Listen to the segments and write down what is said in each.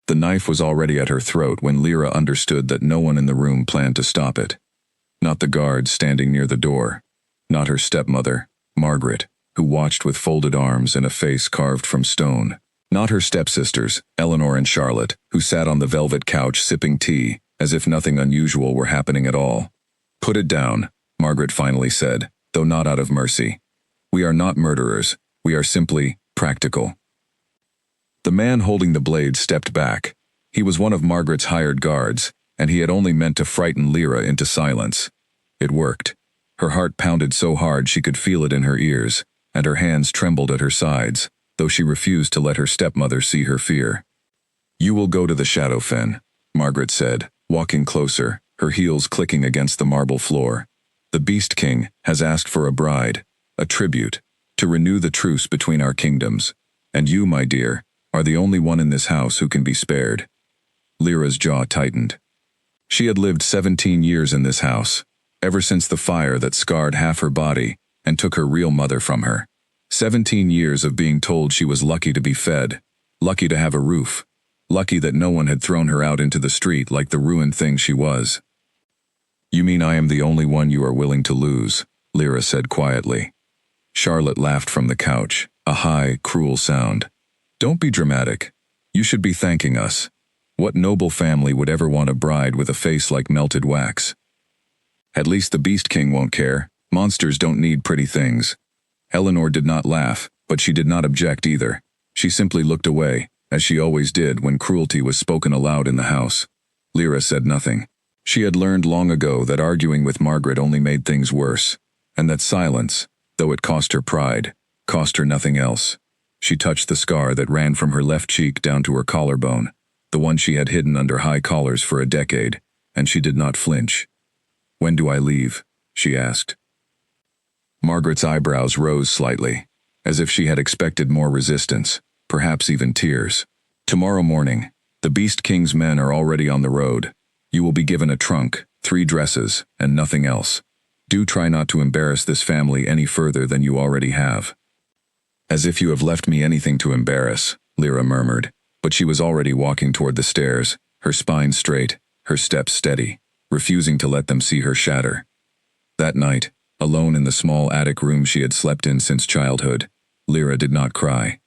The knife was already at her throat when Lyra understood that no one in the room planned to stop it. Not the guards standing near the door. Not her stepmother, Margaret, who watched with folded arms and a face carved from stone. Not her stepsisters, Eleanor and Charlotte, who sat on the velvet couch sipping tea, as if nothing unusual were happening at all. "Put it down," Margaret finally said, though not out of mercy. "We are not murderers. We are simply practical." The man holding the blade stepped back. He was one of Margaret's hired guards, and he had only meant to frighten Lyra into silence. It worked. Her heart pounded so hard she could feel it in her ears, and her hands trembled at her sides, though she refused to let her stepmother see her fear. "You will go to the Shadowfen," Margaret said, walking closer, her heels clicking against the marble floor. "The Beast King has asked for a bride, a tribute, to renew the truce between our kingdoms, and you, my dear, are the only one in this house who can be spared." Lyra's jaw tightened. She had lived 17 years in this house, ever since the fire that scarred half her body and took her real mother from her. 17 years of being told she was lucky to be fed, lucky to have a roof, lucky that no one had thrown her out into the street like the ruined thing she was. "You mean I am the only one you are willing to lose," Lyra said quietly. Charlotte laughed from the couch, a high, cruel sound. "Don't be dramatic. You should be thanking us. What noble family would ever want a bride with a face like melted wax? At least the Beast King won't care. Monsters don't need pretty things." Eleanor did not laugh, but she did not object either. She simply looked away, as she always did when cruelty was spoken aloud in the house. Lyra said nothing. She had learned long ago that arguing with Margaret only made things worse, and that silence, though it cost her pride, cost her nothing else. She touched the scar that ran from her left cheek down to her collarbone, the one she had hidden under high collars for a decade, and she did not flinch. "When do I leave?" she asked. Margaret's eyebrows rose slightly, as if she had expected more resistance, perhaps even tears. "Tomorrow morning. The Beast King's men are already on the road. You will be given a trunk, 3 dresses, and nothing else. Do try not to embarrass this family any further than you already have." "As if you have left me anything to embarrass," Lyra murmured, but she was already walking toward the stairs, her spine straight, her steps steady, refusing to let them see her shatter. That night, alone in the small attic room she had slept in since childhood, Lyra did not cry.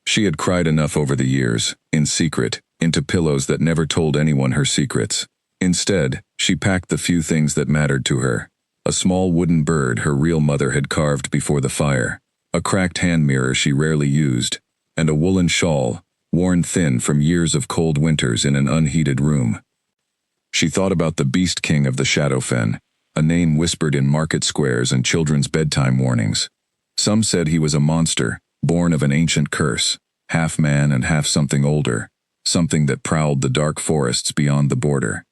She had cried enough over the years, in secret, into pillows that never told anyone her secrets. Instead, she packed the few things that mattered to her. A small wooden bird her real mother had carved before the fire, a cracked hand mirror she rarely used, and a woolen shawl, worn thin from years of cold winters in an unheated room. She thought about the Beast King of the Shadowfen, a name whispered in market squares and children's bedtime warnings. Some said he was a monster, born of an ancient curse, half man and half something older, something that prowled the dark forests beyond the border.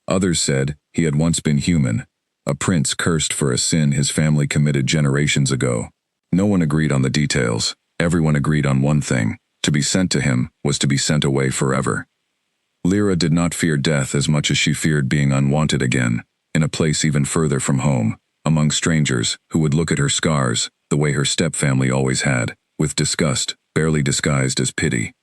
Others said he had once been human, a prince cursed for a sin his family committed generations ago. No one agreed on the details. Everyone agreed on one thing: to be sent to him was to be sent away forever. Lyra did not fear death as much as she feared being unwanted again, in a place even further from home, among strangers who would look at her scars, the way her stepfamily always had, with disgust, barely disguised as pity.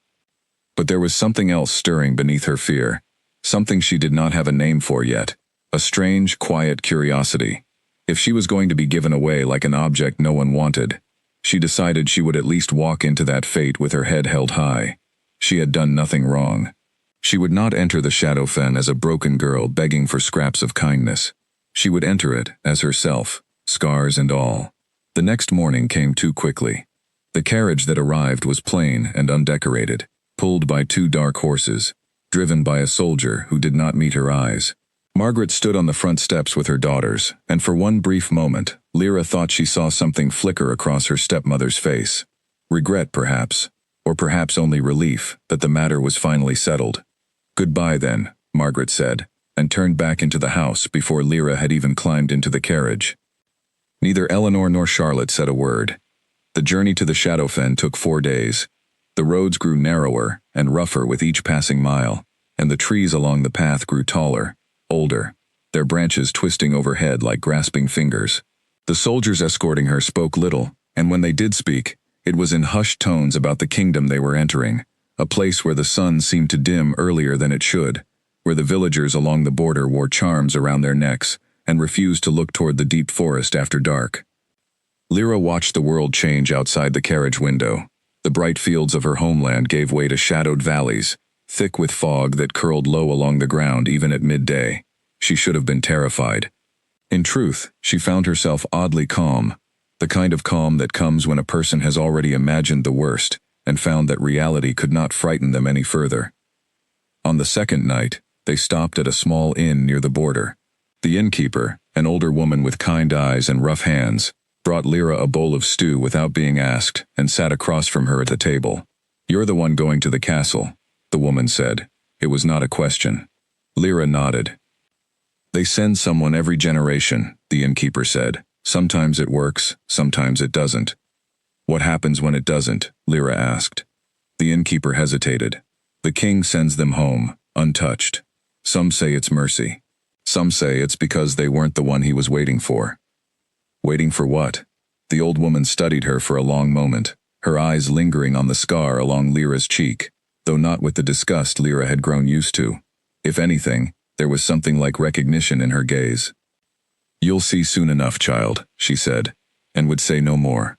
But there was something else stirring beneath her fear, something she did not have a name for yet, a strange, quiet curiosity. If she was going to be given away like an object no one wanted, she decided she would at least walk into that fate with her head held high. She had done nothing wrong. She would not enter the Shadowfen as a broken girl begging for scraps of kindness. She would enter it as herself, scars and all. The next morning came too quickly. The carriage that arrived was plain and undecorated, pulled by 2 dark horses, driven by a soldier who did not meet her eyes. Margaret stood on the front steps with her daughters, and for one brief moment, Lyra thought she saw something flicker across her stepmother's face. Regret, perhaps, or perhaps only relief that the matter was finally settled. "Goodbye, then," Margaret said, and turned back into the house before Lyra had even climbed into the carriage. Neither Eleanor nor Charlotte said a word. The journey to the Shadowfen took 4 days. The roads grew narrower and rougher with each passing mile, and the trees along the path grew taller, older, their branches twisting overhead like grasping fingers. The soldiers escorting her spoke little, and when they did speak, it was in hushed tones about the kingdom they were entering, a place where the sun seemed to dim earlier than it should, where the villagers along the border wore charms around their necks and refused to look toward the deep forest after dark. Lyra watched the world change outside the carriage window. The bright fields of her homeland gave way to shadowed valleys, thick with fog that curled low along the ground even at midday. She should have been terrified. In truth, she found herself oddly calm, the kind of calm that comes when a person has already imagined the worst and found that reality could not frighten them any further. On the second night, they stopped at a small inn near the border. The innkeeper, an older woman with kind eyes and rough hands, brought Lyra a bowl of stew without being asked and sat across from her at the table. "You're the one going to the castle," the woman said. It was not a question. Lyra nodded. "They send someone every generation," the innkeeper said. "Sometimes it works, sometimes it doesn't." "What happens when it doesn't?" Lyra asked. The innkeeper hesitated. "The king sends them home, untouched. Some say it's mercy. Some say it's because they weren't the one he was waiting for." "Waiting for what?" The old woman studied her for a long moment, her eyes lingering on the scar along Lyra's cheek, though not with the disgust Lyra had grown used to. If anything, there was something like recognition in her gaze. "You'll see soon enough, child," she said, and would say no more.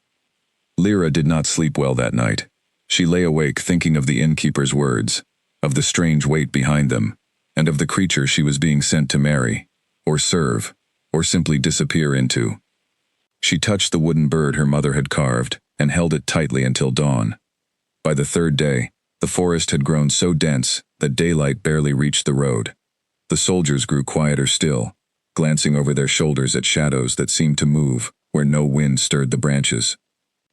Lyra did not sleep well that night. She lay awake thinking of the innkeeper's words, of the strange weight behind them, and of the creature she was being sent to marry, or serve, or simply disappear into. She touched the wooden bird her mother had carved and held it tightly until dawn. By the third day, the forest had grown so dense that daylight barely reached the road. The soldiers grew quieter still, glancing over their shoulders at shadows that seemed to move where no wind stirred the branches.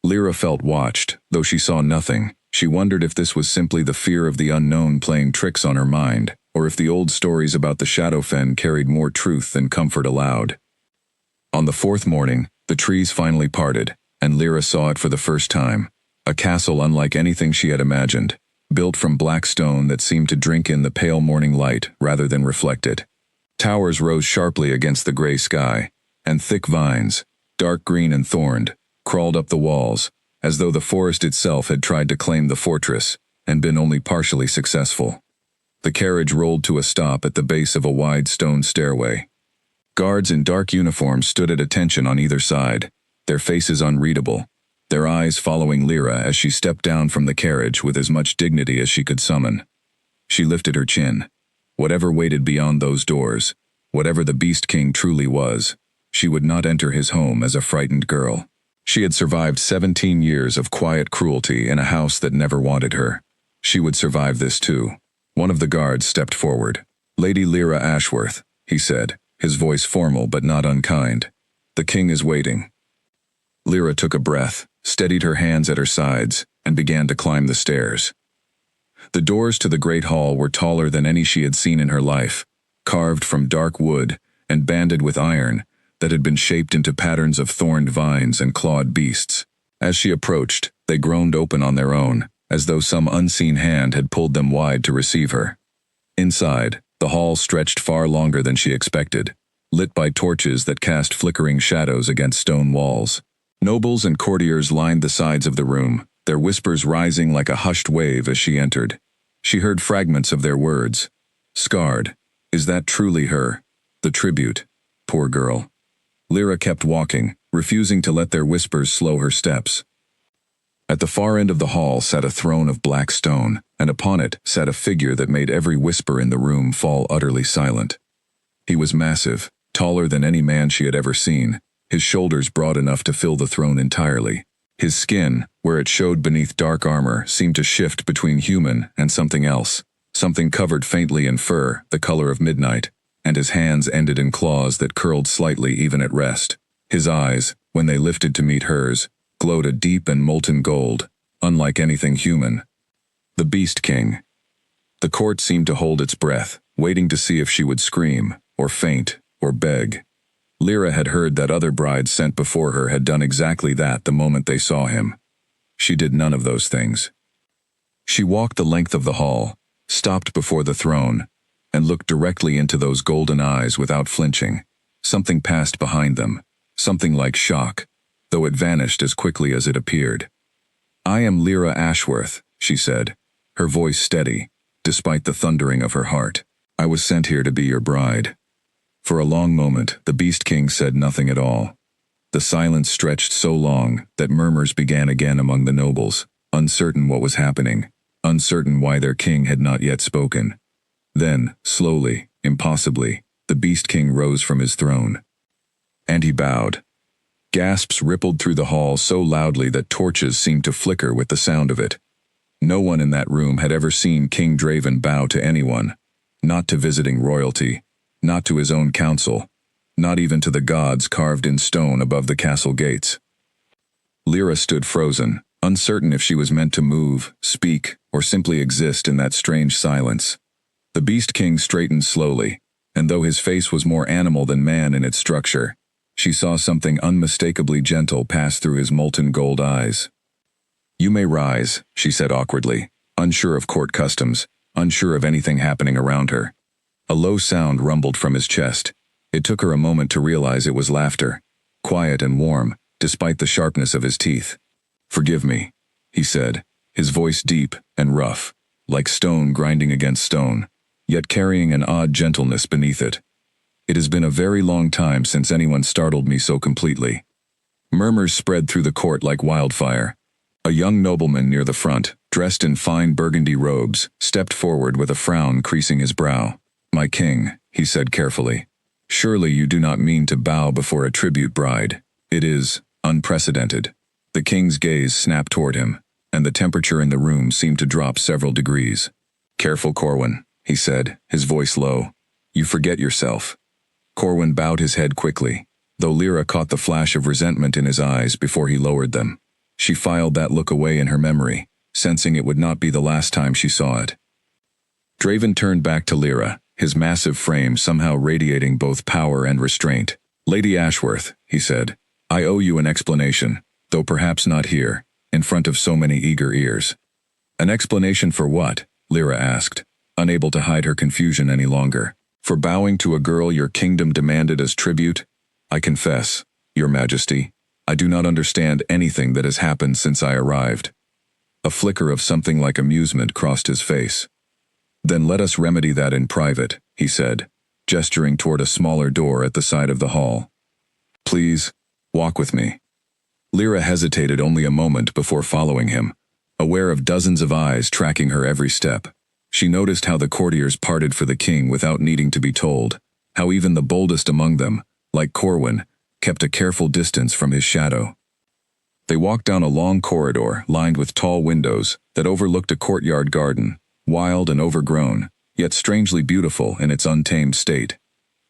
Lyra felt watched, though she saw nothing. She wondered if this was simply the fear of the unknown playing tricks on her mind, or if the old stories about the Shadowfen carried more truth than comfort allowed. On the fourth morning, the trees finally parted, and Lyra saw it for the first time. A castle unlike anything she had imagined, built from black stone that seemed to drink in the pale morning light rather than reflect it. Towers rose sharply against the gray sky, and thick vines, dark green and thorned, crawled up the walls, as though the forest itself had tried to claim the fortress and been only partially successful. The carriage rolled to a stop at the base of a wide stone stairway. Guards in dark uniforms stood at attention on either side, their faces unreadable, their eyes following Lyra as she stepped down from the carriage with as much dignity as she could summon. She lifted her chin. Whatever waited beyond those doors, whatever the Beast King truly was, she would not enter his home as a frightened girl. She had survived 17 years of quiet cruelty in a house that never wanted her. She would survive this too. One of the guards stepped forward. "Lady Lyra Ashworth," he said, his voice formal but not unkind. "The king is waiting." Lyra took a breath, steadied her hands at her sides, and began to climb the stairs. The doors to the great hall were taller than any she had seen in her life, carved from dark wood and banded with iron that had been shaped into patterns of thorned vines and clawed beasts. As she approached, they groaned open on their own, as though some unseen hand had pulled them wide to receive her. Inside, the hall stretched far longer than she expected, lit by torches that cast flickering shadows against stone walls. Nobles and courtiers lined the sides of the room, their whispers rising like a hushed wave as she entered. She heard fragments of their words. "Scarred. Is that truly her? The tribute. Poor girl." Lyra kept walking, refusing to let their whispers slow her steps. At the far end of the hall sat a throne of black stone, and upon it sat a figure that made every whisper in the room fall utterly silent. He was massive, taller than any man she had ever seen, his shoulders broad enough to fill the throne entirely. His skin, where it showed beneath dark armor, seemed to shift between human and something else, something covered faintly in fur, the color of midnight, and his hands ended in claws that curled slightly even at rest. His eyes, when they lifted to meet hers, glowed a deep and molten gold, unlike anything human. The Beast King. The court seemed to hold its breath, waiting to see if she would scream, or faint, or beg. Lyra had heard that other brides sent before her had done exactly that the moment they saw him. She did none of those things. She walked the length of the hall, stopped before the throne, and looked directly into those golden eyes without flinching. Something passed behind them, something like shock, though it vanished as quickly as it appeared. "I am Lyra Ashworth," she said. her voice steady, despite the thundering of her heart. "I was sent here to be your bride." For a long moment, the Beast King said nothing at all. The silence stretched so long that murmurs began again among the nobles, uncertain what was happening, uncertain why their king had not yet spoken. Then, slowly, impossibly, the Beast King rose from his throne. And he bowed. Gasps rippled through the hall so loudly that torches seemed to flicker with the sound of it. No one in that room had ever seen King Draven bow to anyone, not to visiting royalty, not to his own council, not even to the gods carved in stone above the castle gates. Lyra stood frozen, uncertain if she was meant to move, speak, or simply exist in that strange silence. The Beast King straightened slowly, and though his face was more animal than man in its structure, she saw something unmistakably gentle pass through his molten gold eyes. "You may rise," she said awkwardly, unsure of court customs, unsure of anything happening around her. A low sound rumbled from his chest. It took her a moment to realize it was laughter, quiet and warm, despite the sharpness of his teeth. "Forgive me," he said, his voice deep and rough, like stone grinding against stone, yet carrying an odd gentleness beneath it. "It has been a very long time since anyone startled me so completely." Murmurs spread through the court like wildfire. A young nobleman near the front, dressed in fine burgundy robes, stepped forward with a frown creasing his brow. "My king," he said carefully, "surely you do not mean to bow before a tribute bride. It is unprecedented." The king's gaze snapped toward him, and the temperature in the room seemed to drop several degrees. "Careful, Corwin," he said, his voice low. "You forget yourself." Corwin bowed his head quickly, though Lyra caught the flash of resentment in his eyes before he lowered them. She filed that look away in her memory, sensing it would not be the last time she saw it. Draven turned back to Lyra, his massive frame somehow radiating both power and restraint. "Lady Ashworth," he said, "I owe you an explanation, though perhaps not here, in front of so many eager ears." "An explanation for what?" Lyra asked, unable to hide her confusion any longer. "For bowing to a girl your kingdom demanded as tribute? I confess, your majesty, I do not understand anything that has happened since I arrived." A flicker of something like amusement crossed his face. "Then let us remedy that in private," he said, gesturing toward a smaller door at the side of the hall. "Please, walk with me." Lyra hesitated only a moment before following him, aware of dozens of eyes tracking her every step. She noticed how the courtiers parted for the king without needing to be told, how even the boldest among them, like Corwin, kept a careful distance from his shadow. They walked down a long corridor lined with tall windows that overlooked a courtyard garden, wild and overgrown, yet strangely beautiful in its untamed state.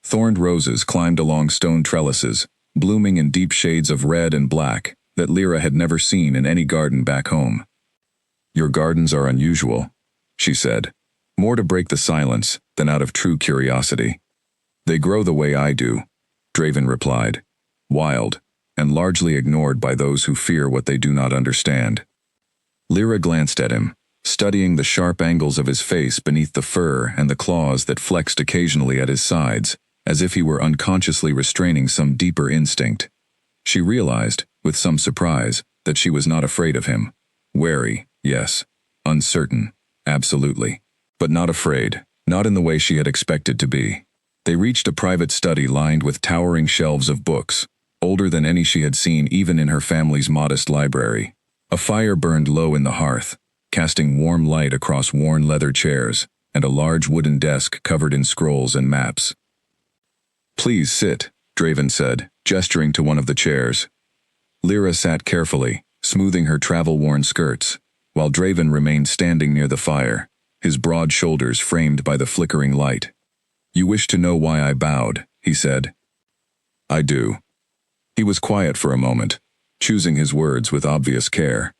Thorned roses climbed along stone trellises, blooming in deep shades of red and black that Lyra had never seen in any garden back home. "Your gardens are unusual," she said, more to break the silence than out of true curiosity. "They grow the way I do," Draven replied, wild, and largely ignored by those who fear what they do not understand. Lyra glanced at him, studying the sharp angles of his face beneath the fur and the claws that flexed occasionally at his sides, as if he were unconsciously restraining some deeper instinct. She realized, with some surprise, that she was not afraid of him. Wary, yes. Uncertain, absolutely. But not afraid, not in the way she had expected to be. They reached a private study lined with towering shelves of books, older than any she had seen even in her family's modest library. A fire burned low in the hearth, casting warm light across worn leather chairs, and a large wooden desk covered in scrolls and maps. "Please sit," Draven said, gesturing to one of the chairs. Lyra sat carefully, smoothing her travel-worn skirts, while Draven remained standing near the fire, his broad shoulders framed by the flickering light. "You wish to know why I bowed," he said. "I do." He was quiet for a moment, choosing his words with obvious care.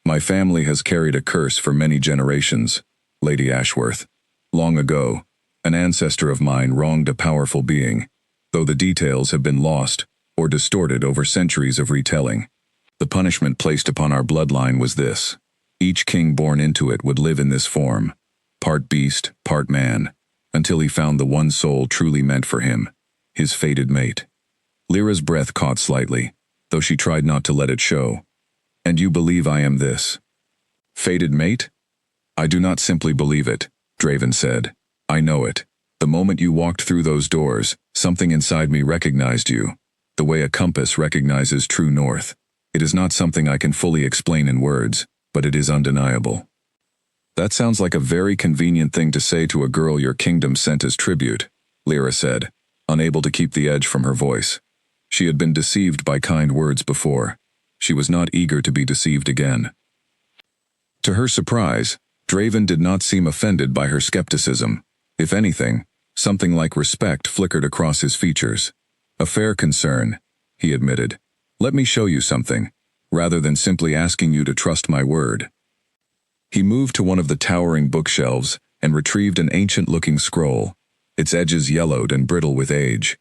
"My family has carried a curse for many generations, Lady Ashworth. Long ago, an ancestor of mine wronged a powerful being, though the details have been lost or distorted over centuries of retelling. The punishment placed upon our bloodline was this: each king born into it would live in this form, part beast, part man, until he found the one soul truly meant for him, his fated mate." Lyra's breath caught slightly, though she tried not to let it show. "And you believe I am this fated mate?" I do not simply believe it, Draven said. I know it. The moment you walked through those doors, something inside me recognized you, the way a compass recognizes true north. It is not something I can fully explain in words, but it is undeniable. That sounds like a very convenient thing to say to a girl your kingdom sent as tribute, Lyra said, unable to keep the edge from her voice. She had been deceived by kind words before. She was not eager to be deceived again. To her surprise, Draven did not seem offended by her skepticism. If anything, something like respect flickered across his features. A fair concern, he admitted. Let me show you something, rather than simply asking you to trust my word. He moved to one of the towering bookshelves and retrieved an ancient-looking scroll, its edges yellowed and brittle with age.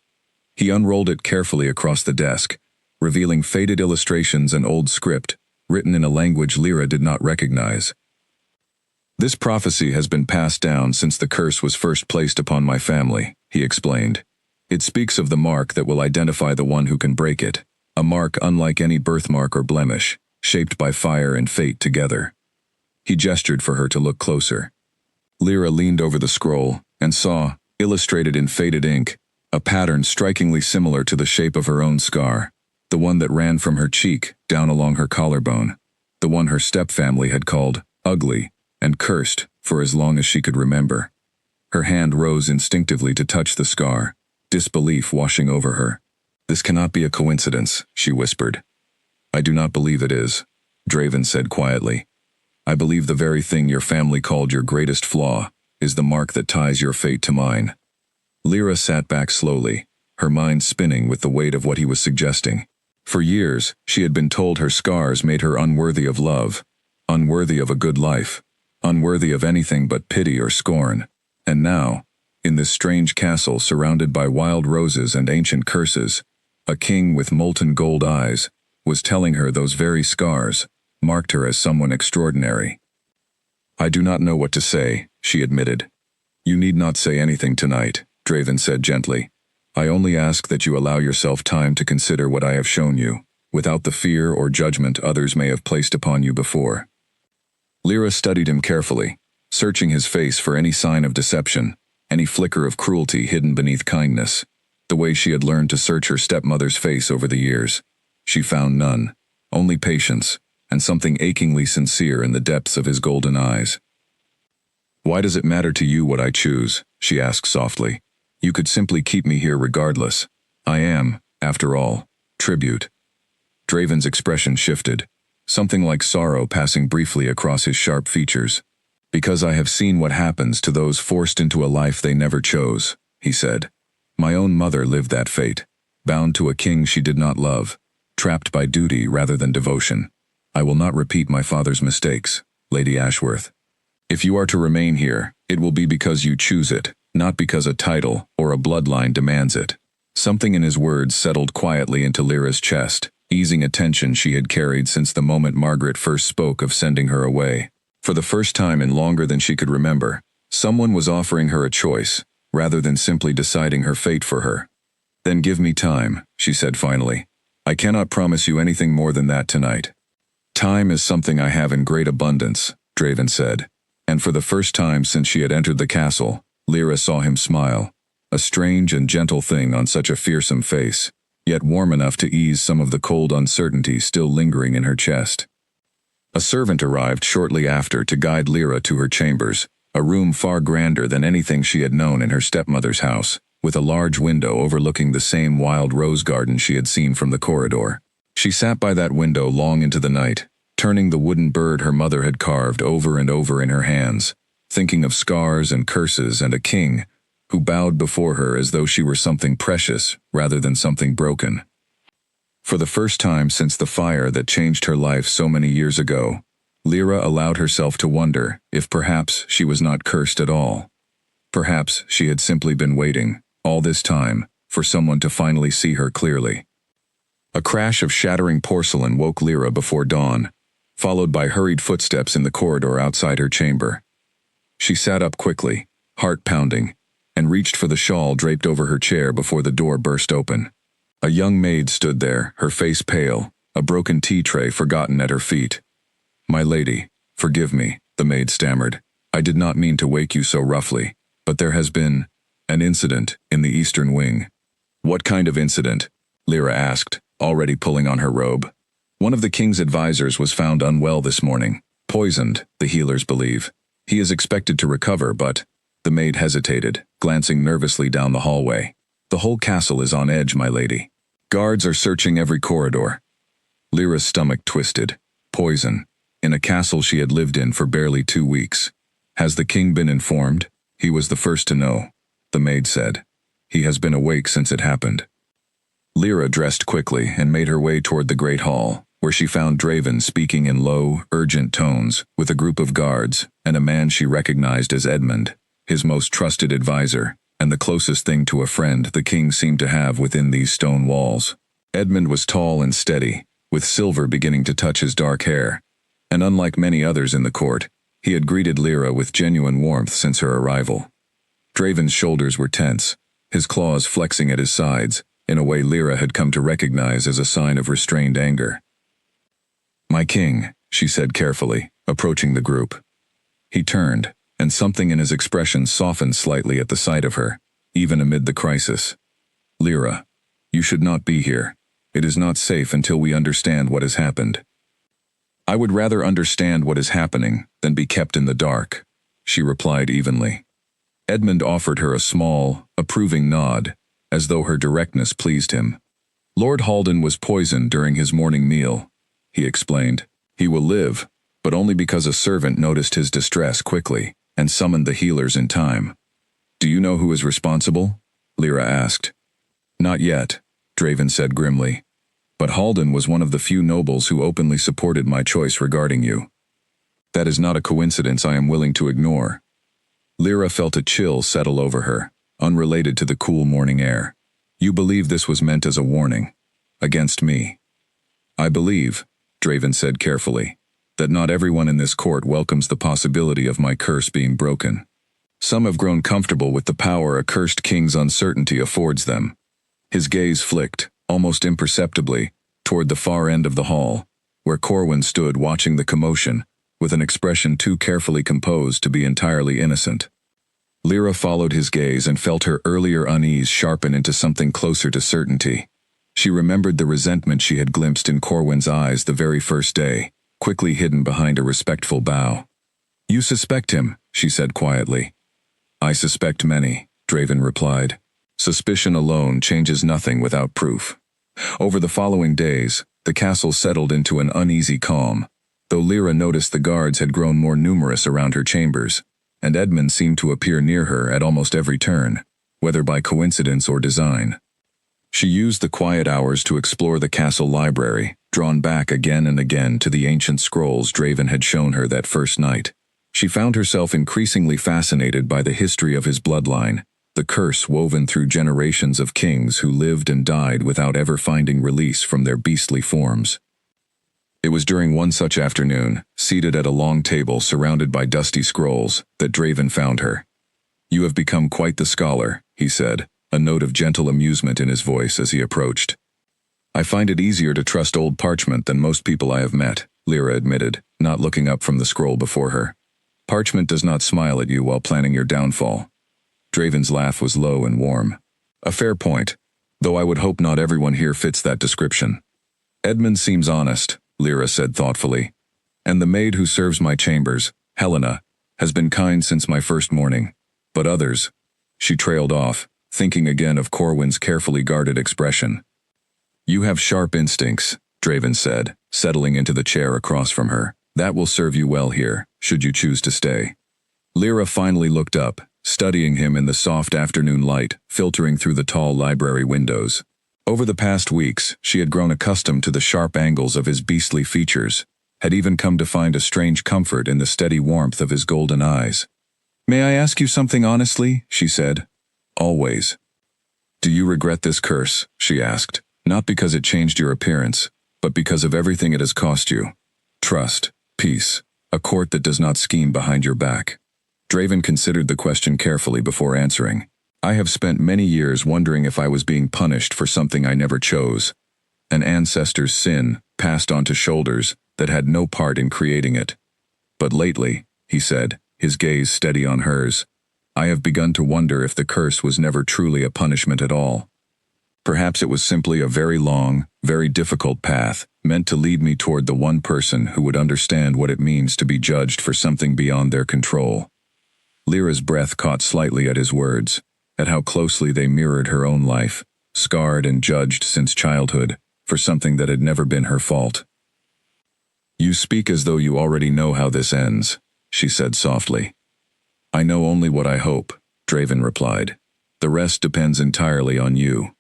He unrolled it carefully across the desk, revealing faded illustrations and old script, written in a language Lyra did not recognize. This prophecy has been passed down since the curse was first placed upon my family, he explained. It speaks of the mark that will identify the one who can break it, a mark unlike any birthmark or blemish, shaped by fire and fate together. He gestured for her to look closer. Lyra leaned over the scroll and saw, illustrated in faded ink, a pattern strikingly similar to the shape of her own scar, the one that ran from her cheek down along her collarbone, the one her stepfamily had called ugly and cursed for as long as she could remember. Her hand rose instinctively to touch the scar, disbelief washing over her. This cannot be a coincidence, she whispered. I do not believe it is, Draven said quietly. I believe the very thing your family called your greatest flaw is the mark that ties your fate to mine. Lyra sat back slowly, her mind spinning with the weight of what he was suggesting. For years, she had been told her scars made her unworthy of love, unworthy of a good life, unworthy of anything but pity or scorn. And now, in this strange castle surrounded by wild roses and ancient curses, a king with molten gold eyes was telling her those very scars marked her as someone extraordinary. I do not know what to say, she admitted. You need not say anything tonight, Draven said gently. I only ask that you allow yourself time to consider what I have shown you, without the fear or judgment others may have placed upon you before. Lyra studied him carefully, searching his face for any sign of deception, any flicker of cruelty hidden beneath kindness, the way she had learned to search her stepmother's face over the years. She found none, only patience, and something achingly sincere in the depths of his golden eyes. Why does it matter to you what I choose? She asked softly. You could simply keep me here regardless. I am, after all, tribute. Draven's expression shifted, something like sorrow passing briefly across his sharp features. Because I have seen what happens to those forced into a life they never chose, he said. My own mother lived that fate, bound to a king she did not love, trapped by duty rather than devotion. I will not repeat my father's mistakes, Lady Ashworth. If you are to remain here, it will be because you choose it, not because a title or a bloodline demands it. Something in his words settled quietly into Lyra's chest, easing a tension she had carried since the moment Margaret first spoke of sending her away. For the first time in longer than she could remember, someone was offering her a choice, rather than simply deciding her fate for her. Then give me time, she said finally. I cannot promise you anything more than that tonight. Time is something I have in great abundance, Draven said. And for the first time since she had entered the castle, Lyra saw him smile, a strange and gentle thing on such a fearsome face, yet warm enough to ease some of the cold uncertainty still lingering in her chest. A servant arrived shortly after to guide Lyra to her chambers, a room far grander than anything she had known in her stepmother's house, with a large window overlooking the same wild rose garden she had seen from the corridor. She sat by that window long into the night, turning the wooden bird her mother had carved over and over in her hands, thinking of scars and curses and a king who bowed before her as though she were something precious rather than something broken. For the first time since the fire that changed her life so many years ago, Lyra allowed herself to wonder if perhaps she was not cursed at all. Perhaps she had simply been waiting, all this time, for someone to finally see her clearly. A crash of shattering porcelain woke Lyra before dawn, followed by hurried footsteps in the corridor outside her chamber. She sat up quickly, heart pounding, and reached for the shawl draped over her chair before the door burst open. A young maid stood there, her face pale, a broken tea tray forgotten at her feet. My lady, forgive me, the maid stammered. I did not mean to wake you so roughly, but there has been an incident in the eastern wing. What kind of incident? Lyra asked, already pulling on her robe. One of the king's advisors was found unwell this morning, poisoned, the healers believe. He is expected to recover, but the maid hesitated, glancing nervously down the hallway. The whole castle is on edge, my lady. Guards are searching every corridor. Lyra's stomach twisted. Poison. In a castle she had lived in for barely 2 weeks. Has the king been informed? He was the first to know, the maid said. He has been awake since it happened. Lyra dressed quickly and made her way toward the great hall, where she found Draven speaking in low, urgent tones with a group of guards and a man she recognized as Edmund, his most trusted advisor, and the closest thing to a friend the king seemed to have within these stone walls. Edmund was tall and steady, with silver beginning to touch his dark hair, and unlike many others in the court, he had greeted Lyra with genuine warmth since her arrival. Draven's shoulders were tense, his claws flexing at his sides, in a way Lyra had come to recognize as a sign of restrained anger. "My king," she said carefully, approaching the group. He turned, and something in his expression softened slightly at the sight of her, even amid the crisis. "Lyra, you should not be here. It is not safe until we understand what has happened." "I would rather understand what is happening than be kept in the dark," she replied evenly. Edmund offered her a small, approving nod, as though her directness pleased him. "Lord Halden was poisoned during his morning meal," he explained. "He will live, but only because a servant noticed his distress quickly and summoned the healers in time." "Do you know who is responsible?" Lyra asked. "Not yet," Draven said grimly. "But Halden was one of the few nobles who openly supported my choice regarding you. That is not a coincidence I am willing to ignore." Lyra felt a chill settle over her, unrelated to the cool morning air. "You believe this was meant as a warning? Against me?" "I believe," Draven said carefully, "that not everyone in this court welcomes the possibility of my curse being broken. Some have grown comfortable with the power a cursed king's uncertainty affords them." His gaze flicked, almost imperceptibly, toward the far end of the hall, where Corwin stood watching the commotion, with an expression too carefully composed to be entirely innocent. Lyra followed his gaze and felt her earlier unease sharpen into something closer to certainty. She remembered the resentment she had glimpsed in Corwin's eyes the very first day, quickly hidden behind a respectful bow. "You suspect him," she said quietly. "I suspect many," Draven replied. "Suspicion alone changes nothing without proof." Over the following days, the castle settled into an uneasy calm, though Lyra noticed the guards had grown more numerous around her chambers, and Edmund seemed to appear near her at almost every turn, whether by coincidence or design. She used the quiet hours to explore the castle library, drawn back again and again to the ancient scrolls Draven had shown her that first night. She found herself increasingly fascinated by the history of his bloodline, the curse woven through generations of kings who lived and died without ever finding release from their beastly forms. It was during one such afternoon, seated at a long table surrounded by dusty scrolls, that Draven found her. "You have become quite the scholar," he said, a note of gentle amusement in his voice as he approached. "I find it easier to trust old parchment than most people I have met," Lyra admitted, not looking up from the scroll before her. "Parchment does not smile at you while planning your downfall." Draven's laugh was low and warm. "A fair point, though I would hope not everyone here fits that description." "Edmund seems honest," Lyra said thoughtfully. "And the maid who serves my chambers, Helena, has been kind since my first morning. But others—" She trailed off, thinking again of Corwin's carefully guarded expression. "You have sharp instincts," Draven said, settling into the chair across from her. "That will serve you well here, should you choose to stay." Lyra finally looked up, studying him in the soft afternoon light filtering through the tall library windows. Over the past weeks, she had grown accustomed to the sharp angles of his beastly features, had even come to find a strange comfort in the steady warmth of his golden eyes. "May I ask you something honestly?" she said. "Always." "Do you regret this curse?" she asked, "not because it changed your appearance, but because of everything it has cost you. Trust, peace, a court that does not scheme behind your back." Draven considered the question carefully before answering. "I have spent many years wondering if I was being punished for something I never chose. An ancestor's sin, passed on to shoulders, that had no part in creating it. But lately," he said, his gaze steady on hers. "I have begun to wonder if the curse was never truly a punishment at all. Perhaps it was simply a very long, very difficult path, meant to lead me toward the one person who would understand what it means to be judged for something beyond their control." Lyra's breath caught slightly at his words, at how closely they mirrored her own life, scarred and judged since childhood, for something that had never been her fault. "You speak as though you already know how this ends," she said softly. "I know only what I hope," Draven replied. "The rest depends entirely on you."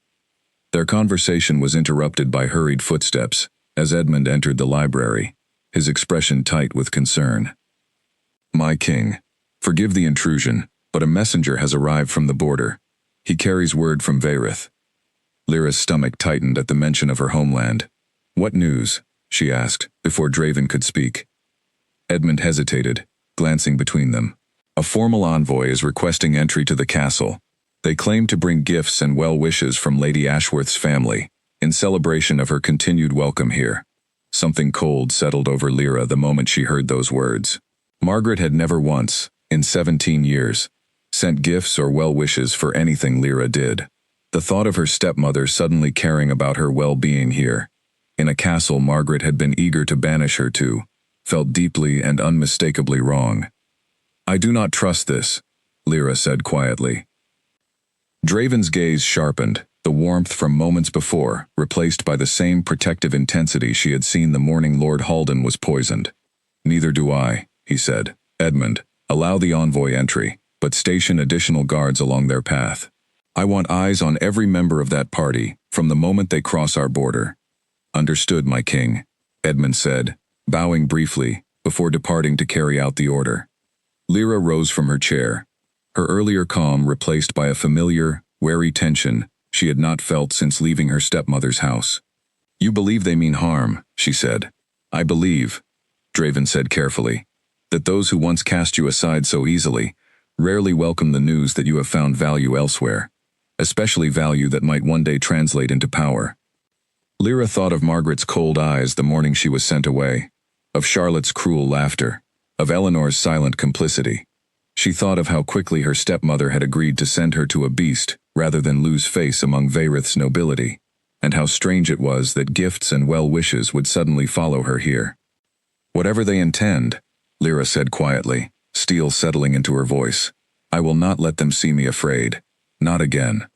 Their conversation was interrupted by hurried footsteps as Edmund entered the library, his expression tight with concern. "My king, forgive the intrusion, but a messenger has arrived from the border. He carries word from Vayrith." Lyra's stomach tightened at the mention of her homeland. "What news?" she asked, before Draven could speak. Edmund hesitated, glancing between them. "A formal envoy is requesting entry to the castle. They claim to bring gifts and well wishes from Lady Ashworth's family, in celebration of her continued welcome here." Something cold settled over Lyra the moment she heard those words. Margaret had never once, in 17 years, sent gifts or well wishes for anything Lyra did. The thought of her stepmother suddenly caring about her well-being here, in a castle Margaret had been eager to banish her to, felt deeply and unmistakably wrong. "I do not trust this," Lyra said quietly. Draven's gaze sharpened, the warmth from moments before replaced by the same protective intensity she had seen the morning Lord Halden was poisoned. "Neither do I," he said. "Edmund, allow the envoy entry, but station additional guards along their path. I want eyes on every member of that party from the moment they cross our border." "Understood, my king," Edmund said, bowing briefly before departing to carry out the order. Lyra rose from her chair, her earlier calm replaced by a familiar, wary tension she had not felt since leaving her stepmother's house. "You believe they mean harm," she said. "I believe," Draven said carefully, "that those who once cast you aside so easily rarely welcome the news that you have found value elsewhere, especially value that might one day translate into power." Lyra thought of Margaret's cold eyes the morning she was sent away, of Charlotte's cruel laughter, of Eleanor's silent complicity. She thought of how quickly her stepmother had agreed to send her to a beast rather than lose face among Vayrith's nobility, and how strange it was that gifts and well wishes would suddenly follow her here. "Whatever they intend," Lyra said quietly, steel settling into her voice, "I will not let them see me afraid. Not again."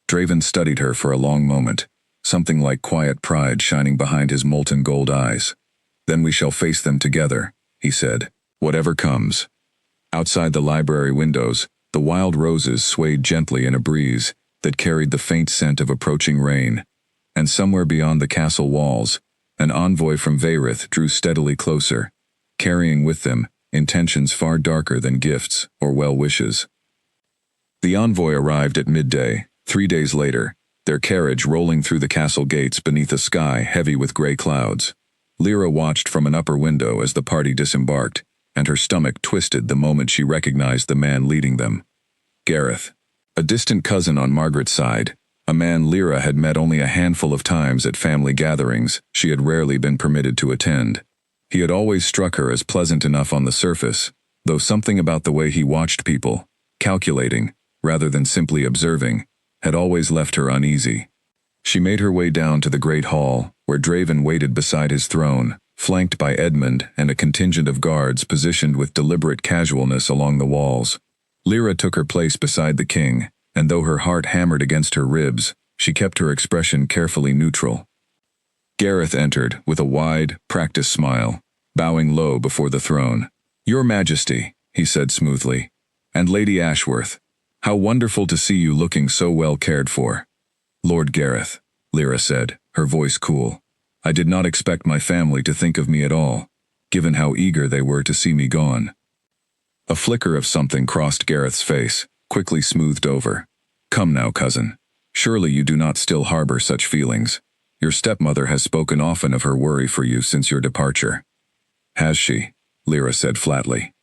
Draven studied her for a long moment, something like quiet pride shining behind his molten gold eyes. "Then we shall face them together," he said, "whatever comes." Outside the library windows, the wild roses swayed gently in a breeze that carried the faint scent of approaching rain, and somewhere beyond the castle walls, an envoy from Vayrith drew steadily closer, carrying with them intentions far darker than gifts or well wishes. The envoy arrived at midday, 3 days later, their carriage rolling through the castle gates beneath a sky heavy with gray clouds. Lyra watched from an upper window as the party disembarked, and her stomach twisted the moment she recognized the man leading them. Gareth, a distant cousin on Margaret's side, a man Lyra had met only a handful of times at family gatherings she had rarely been permitted to attend. He had always struck her as pleasant enough on the surface, though something about the way he watched people, calculating, rather than simply observing, had always left her uneasy. She made her way down to the great hall, where Draven waited beside his throne, flanked by Edmund and a contingent of guards positioned with deliberate casualness along the walls. Lyra took her place beside the king, and though her heart hammered against her ribs, she kept her expression carefully neutral. Gareth entered with a wide, practiced smile, bowing low before the throne. "Your Majesty," he said smoothly, "and Lady Ashworth, how wonderful to see you looking so well cared for." "Lord Gareth," Lyra said, her voice cool, "I did not expect my family to think of me at all, given how eager they were to see me gone." A flicker of something crossed Gareth's face, quickly smoothed over. "Come now, cousin. Surely you do not still harbor such feelings. Your stepmother has spoken often of her worry for you since your departure." "Has she?" Lyra said flatly.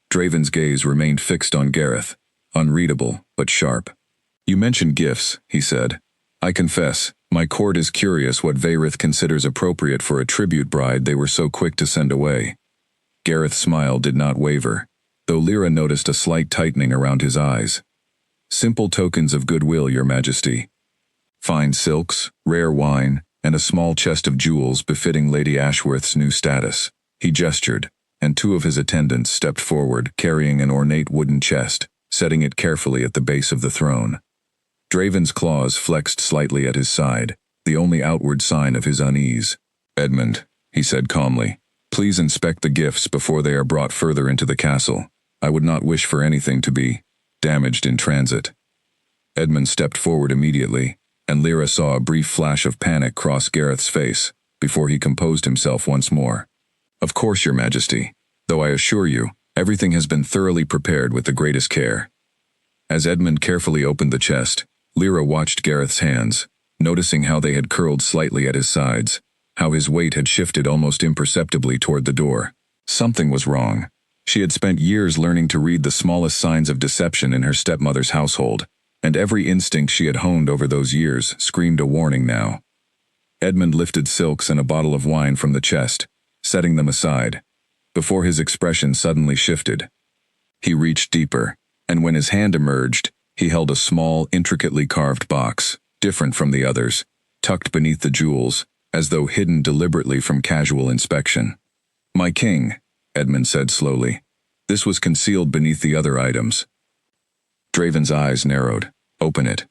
Draven's gaze remained fixed on Gareth, unreadable but sharp. "You mentioned gifts," he said. "I confess, my court is curious what Vayrith considers appropriate for a tribute bride they were so quick to send away." Gareth's smile did not waver. though Lyra noticed a slight tightening around his eyes. "Simple tokens of goodwill, Your Majesty. Fine silks, rare wine, and a small chest of jewels befitting Lady Ashworth's new status." He gestured, and two of his attendants stepped forward, carrying an ornate wooden chest, setting it carefully at the base of the throne. Draven's claws flexed slightly at his side, the only outward sign of his unease. "Edmund," he said calmly, "please inspect the gifts before they are brought further into the castle. I would not wish for anything to be damaged in transit." Edmund stepped forward immediately, and Lyra saw a brief flash of panic cross Gareth's face, before he composed himself once more. "Of course, Your Majesty, though I assure you, everything has been thoroughly prepared with the greatest care." As Edmund carefully opened the chest, Lyra watched Gareth's hands, noticing how they had curled slightly at his sides, how his weight had shifted almost imperceptibly toward the door. Something was wrong. She had spent years learning to read the smallest signs of deception in her stepmother's household, and every instinct she had honed over those years screamed a warning now. Edmund lifted silks and a bottle of wine from the chest, setting them aside, before his expression suddenly shifted. He reached deeper, and when his hand emerged, he held a small, intricately carved box, different from the others, tucked beneath the jewels, as though hidden deliberately from casual inspection. "My king," Edmund said slowly. "This was concealed beneath the other items." Draven's eyes narrowed. "Open it."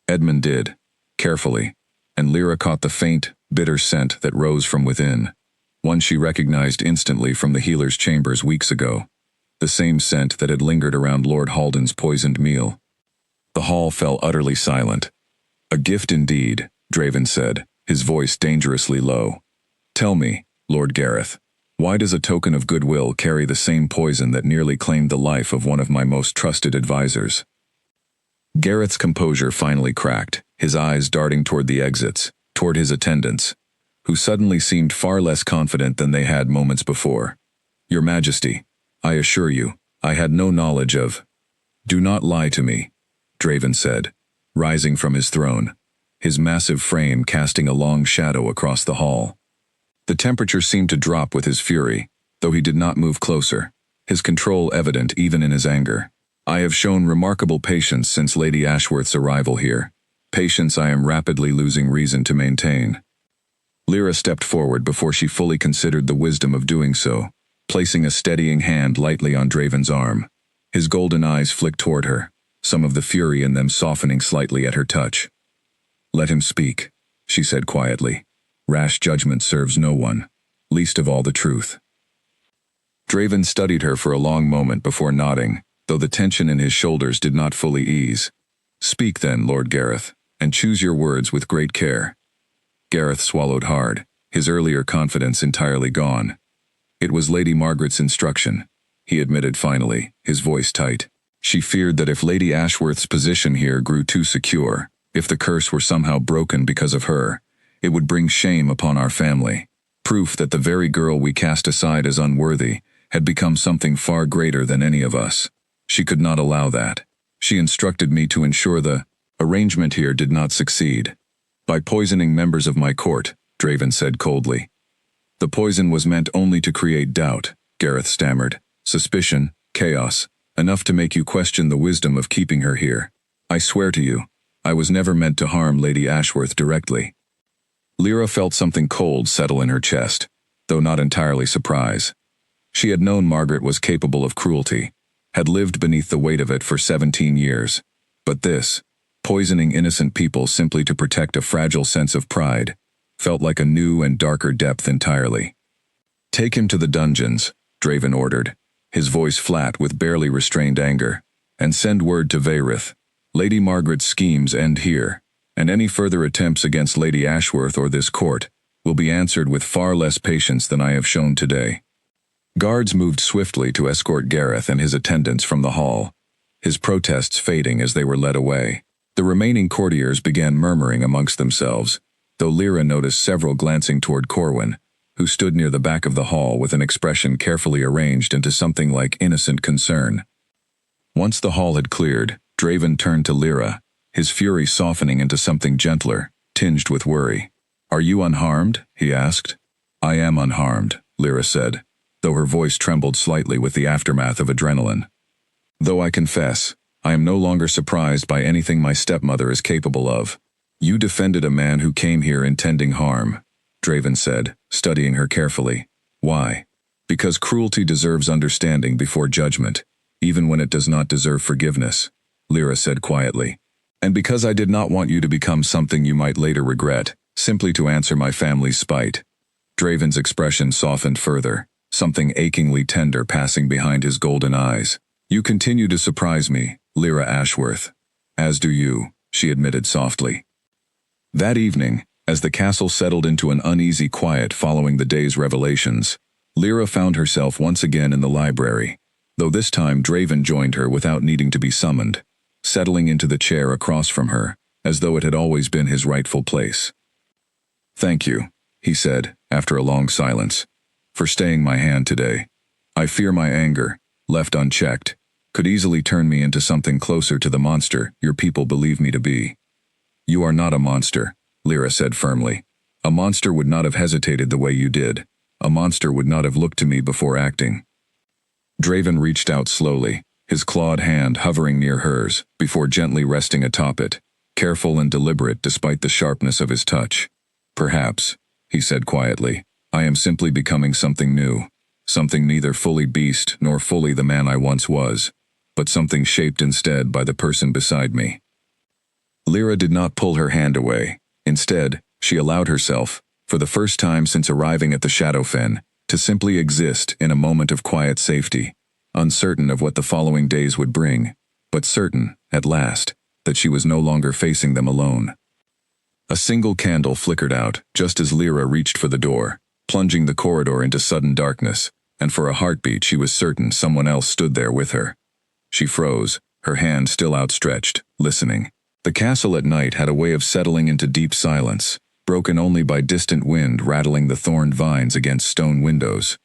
Edmund did, carefully, and Lyra caught the faint, bitter scent that rose from within, one she recognized instantly from the healer's chambers weeks ago, the same scent that had lingered around Lord Halden's poisoned meal. The hall fell utterly silent. "A gift indeed," Draven said, his voice dangerously low. "Tell me, Lord Gareth, why does a token of goodwill carry the same poison that nearly claimed the life of one of my most trusted advisors?" Gareth's composure finally cracked, his eyes darting toward the exits, toward his attendants, who suddenly seemed far less confident than they had moments before. "Your Majesty, I assure you, I had no knowledge of—" "Do not lie to me," Draven said, rising from his throne, his massive frame casting a long shadow across the hall. The temperature seemed to drop with his fury, though he did not move closer, his control evident even in his anger. "I have shown remarkable patience since Lady Ashworth's arrival here, patience I am rapidly losing reason to maintain." Lyra stepped forward before she fully considered the wisdom of doing so, placing a steadying hand lightly on Draven's arm. His golden eyes flicked toward her, some of the fury in them softening slightly at her touch. "Let him speak," she said quietly. "Rash judgment serves no one, least of all the truth." Draven studied her for a long moment before nodding, though the tension in his shoulders did not fully ease. "Speak then, Lord Gareth, and choose your words with great care." Gareth swallowed hard, his earlier confidence entirely gone. "It was Lady Margaret's instruction," he admitted finally, his voice tight. "She feared that if Lady Ashworth's position here grew too secure, if the curse were somehow broken because of her, it would bring shame upon our family, proof that the very girl we cast aside as unworthy had become something far greater than any of us. She could not allow that. She instructed me to ensure the arrangement here did not succeed. By poisoning members of my court," Draven said coldly. "The poison was meant only to create doubt," Gareth stammered. "Suspicion, chaos, enough to make you question the wisdom of keeping her here. I swear to you, I was never meant to harm Lady Ashworth directly." Lyra felt something cold settle in her chest, though not entirely surprise. She had known Margaret was capable of cruelty, had lived beneath the weight of it for 17 years. But this, poisoning innocent people simply to protect a fragile sense of pride, felt like a new and darker depth entirely. "Take him to the dungeons," Draven ordered, his voice flat with barely restrained anger, "and send word to Vayrith. Lady Margaret's schemes end here, and any further attempts against Lady Ashworth or this court will be answered with far less patience than I have shown today." Guards moved swiftly to escort Gareth and his attendants from the hall, his protests fading as they were led away. The remaining courtiers began murmuring amongst themselves, though Lyra noticed several glancing toward Corwin, who stood near the back of the hall with an expression carefully arranged into something like innocent concern. Once the hall had cleared, Draven turned to Lyra, his fury softening into something gentler, tinged with worry. "Are you unharmed?" he asked. "I am unharmed," Lyra said, though her voice trembled slightly with the aftermath of adrenaline. "Though I confess, I am no longer surprised by anything my stepmother is capable of. You defended a man who came here intending harm," Draven said, studying her carefully. "Why?" "Because cruelty deserves understanding before judgment, even when it does not deserve forgiveness," Lyra said quietly. "And because I did not want you to become something you might later regret, simply to answer my family's spite." Draven's expression softened further, something achingly tender passing behind his golden eyes. "You continue to surprise me, Lyra Ashworth." "As do you," she admitted softly. That evening, as the castle settled into an uneasy quiet following the day's revelations, Lyra found herself once again in the library, though this time Draven joined her without needing to be summoned, settling into the chair across from her, as though it had always been his rightful place. "Thank you," he said, after a long silence, "for staying my hand today. I fear my anger, left unchecked, could easily turn me into something closer to the monster your people believe me to be." "You are not a monster," Lyra said firmly. "A monster would not have hesitated the way you did. A monster would not have looked to me before acting." Draven reached out slowly, his clawed hand hovering near hers, before gently resting atop it, careful and deliberate despite the sharpness of his touch. "Perhaps," he said quietly, "I am simply becoming something new, something neither fully beast nor fully the man I once was, but something shaped instead by the person beside me." Lyra did not pull her hand away. Instead, she allowed herself, for the first time since arriving at the Shadowfen, to simply exist in a moment of quiet safety, uncertain of what the following days would bring, but certain, at last, that she was no longer facing them alone. A single candle flickered out just as Lyra reached for the door, plunging the corridor into sudden darkness, and for a heartbeat she was certain someone else stood there with her. She froze, her hand still outstretched, listening. The castle at night had a way of settling into deep silence, broken only by distant wind rattling the thorned vines against stone windows.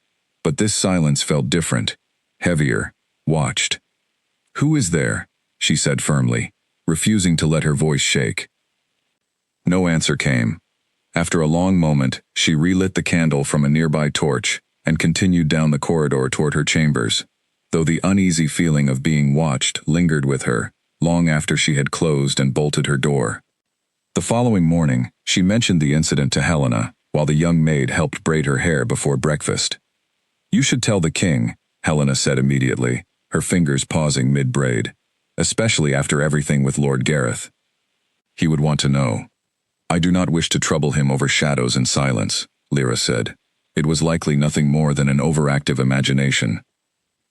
But this silence felt different, heavier, watched. "Who is there?" she said firmly, refusing to let her voice shake. No answer came. After a long moment, she relit the candle from a nearby torch and continued down the corridor toward her chambers, though the uneasy feeling of being watched lingered with her long after she had closed and bolted her door. The following morning, she mentioned the incident to Helena, while the young maid helped braid her hair before breakfast. "You should tell the king," Helena said immediately, her fingers pausing mid-braid, "especially after everything with Lord Gareth. He would want to know." "I do not wish to trouble him over shadows and silence," Lyra said. It was likely nothing more than an overactive imagination.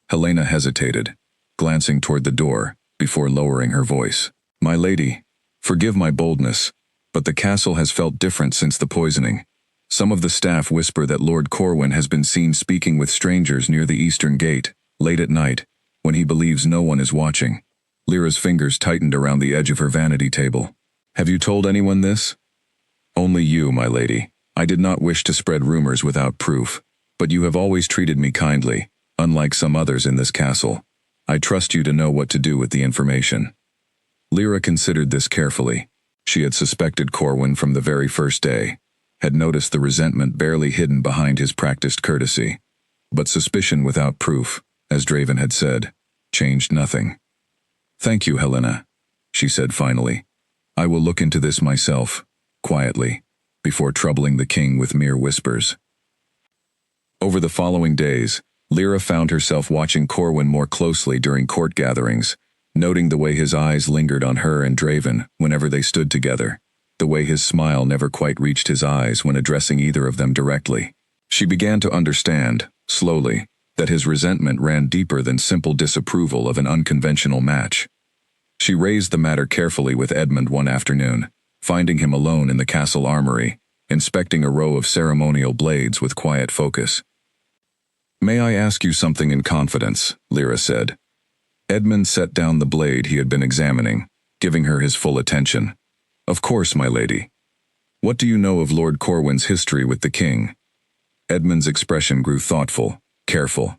Helena hesitated, glancing toward the door, before lowering her voice. "My lady, forgive my boldness, but the castle has felt different since the poisoning. Some of the staff whisper that Lord Corwin has been seen speaking with strangers near the eastern gate, late at night, when he believes no one is watching." Lyra's fingers tightened around the edge of her vanity table. "Have you told anyone this?" "Only you, my lady. I did not wish to spread rumors without proof, but you have always treated me kindly, unlike some others in this castle. I trust you to know what to do with the information." Lyra considered this carefully. She had suspected Corwin from the very first day, had noticed the resentment barely hidden behind his practiced courtesy. But suspicion without proof, as Draven had said, changed nothing. "Thank you, Helena," she said finally. "I will look into this myself, quietly, before troubling the king with mere whispers." Over the following days, Lyra found herself watching Corwin more closely during court gatherings, noting the way his eyes lingered on her and Draven whenever they stood together, the way his smile never quite reached his eyes when addressing either of them directly. She began to understand, slowly, that his resentment ran deeper than simple disapproval of an unconventional match. She raised the matter carefully with Edmund one afternoon, finding him alone in the castle armory, inspecting a row of ceremonial blades with quiet focus. "May I ask you something in confidence?" Lyra said. Edmund set down the blade he had been examining, giving her his full attention. "Of course, my lady. What do you know of Lord Corwin's history with the king?" Edmund's expression grew thoughtful, careful.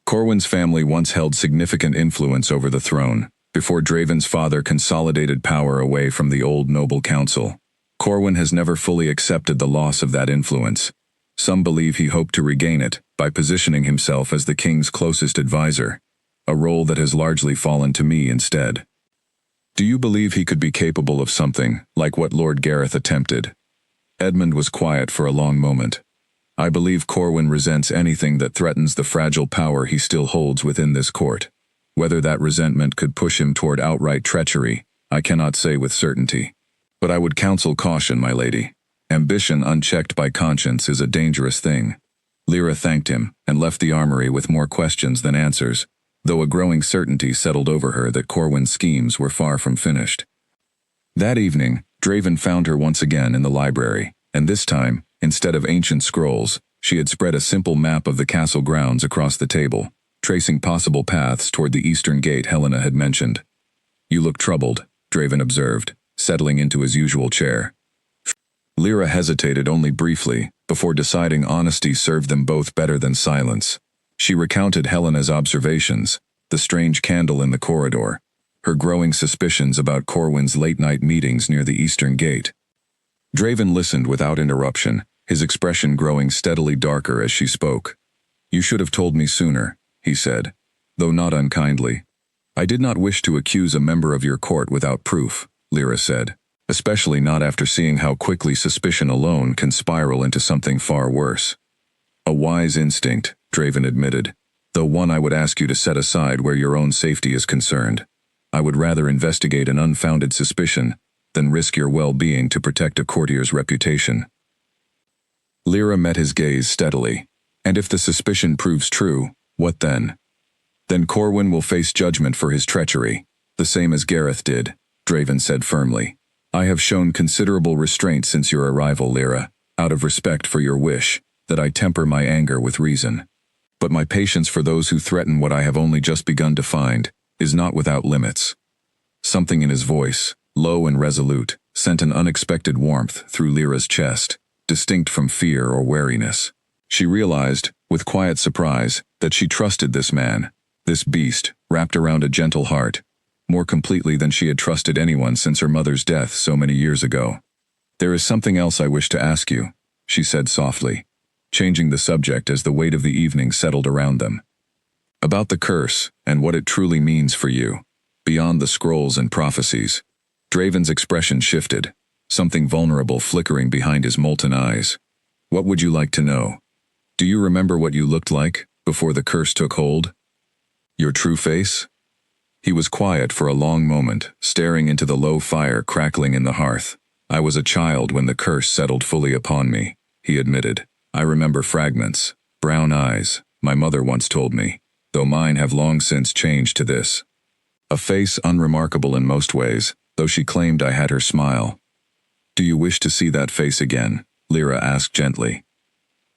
"Corwin's family once held significant influence over the throne, before Draven's father consolidated power away from the old noble council. Corwin has never fully accepted the loss of that influence. Some believe he hoped to regain it by positioning himself as the king's closest advisor, a role that has largely fallen to me instead. Do you believe he could be capable of something like what Lord Gareth attempted? Edmund was quiet for a long moment. I believe Corwin resents anything that threatens the fragile power he still holds within this court. Whether that resentment could push him toward outright treachery, I cannot say with certainty. But I would counsel caution, my lady. Ambition unchecked by conscience is a dangerous thing. Lyra thanked him and left the armory with more questions than answers, though a growing certainty settled over her that Corwin's schemes were far from finished. That evening, Draven found her once again in the library, and this time, instead of ancient scrolls, she had spread a simple map of the castle grounds across the table, tracing possible paths toward the eastern gate Helena had mentioned. You look troubled, Draven observed, settling into his usual chair. Lyra hesitated only briefly, before deciding honesty served them both better than silence. She recounted Helena's observations, the strange candle in the corridor, her growing suspicions about Corwin's late-night meetings near the eastern gate. Draven listened without interruption, his expression growing steadily darker as she spoke. You should have told me sooner, he said, though not unkindly. I did not wish to accuse a member of your court without proof, Lyra said, especially not after seeing how quickly suspicion alone can spiral into something far worse. A wise instinct, Draven admitted, though one I would ask you to set aside where your own safety is concerned. I would rather investigate an unfounded suspicion than risk your well-being to protect a courtier's reputation. Lyra met his gaze steadily. And if the suspicion proves true, what then? Then Corwin will face judgment for his treachery, the same as Gareth did, Draven said firmly. I have shown considerable restraint since your arrival, Lyra, out of respect for your wish that I temper my anger with reason. But my patience for those who threaten what I have only just begun to find is not without limits. Something in his voice, low and resolute, sent an unexpected warmth through Lyra's chest, distinct from fear or wariness. She realized, with quiet surprise, that she trusted this man, this beast, wrapped around a gentle heart, more completely than she had trusted anyone since her mother's death so many years ago. There is something else I wish to ask you, she said softly, changing the subject as the weight of the evening settled around them. About the curse and what it truly means for you, beyond the scrolls and prophecies. Draven's expression shifted, something vulnerable flickering behind his molten eyes. What would you like to know? Do you remember what you looked like before the curse took hold? Your true face? He was quiet for a long moment, staring into the low fire crackling in the hearth. I was a child when the curse settled fully upon me, he admitted. I remember fragments, brown eyes, my mother once told me, though mine have long since changed to this. A face unremarkable in most ways, though she claimed I had her smile. Do you wish to see that face again? Lyra asked gently.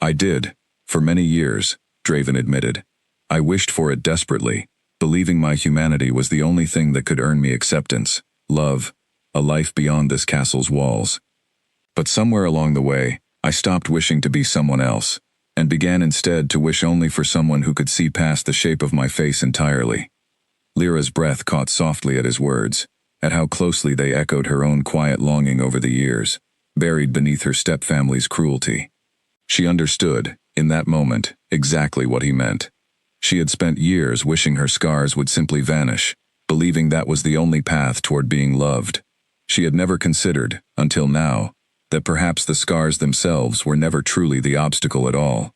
I did, for many years, Draven admitted. I wished for it desperately, believing my humanity was the only thing that could earn me acceptance, love, a life beyond this castle's walls. But somewhere along the way, I stopped wishing to be someone else, and began instead to wish only for someone who could see past the shape of my face entirely. Lyra's breath caught softly at his words, at how closely they echoed her own quiet longing over the years, buried beneath her stepfamily's cruelty. She understood, in that moment, exactly what he meant. She had spent years wishing her scars would simply vanish, believing that was the only path toward being loved. She had never considered, until now, that perhaps the scars themselves were never truly the obstacle at all.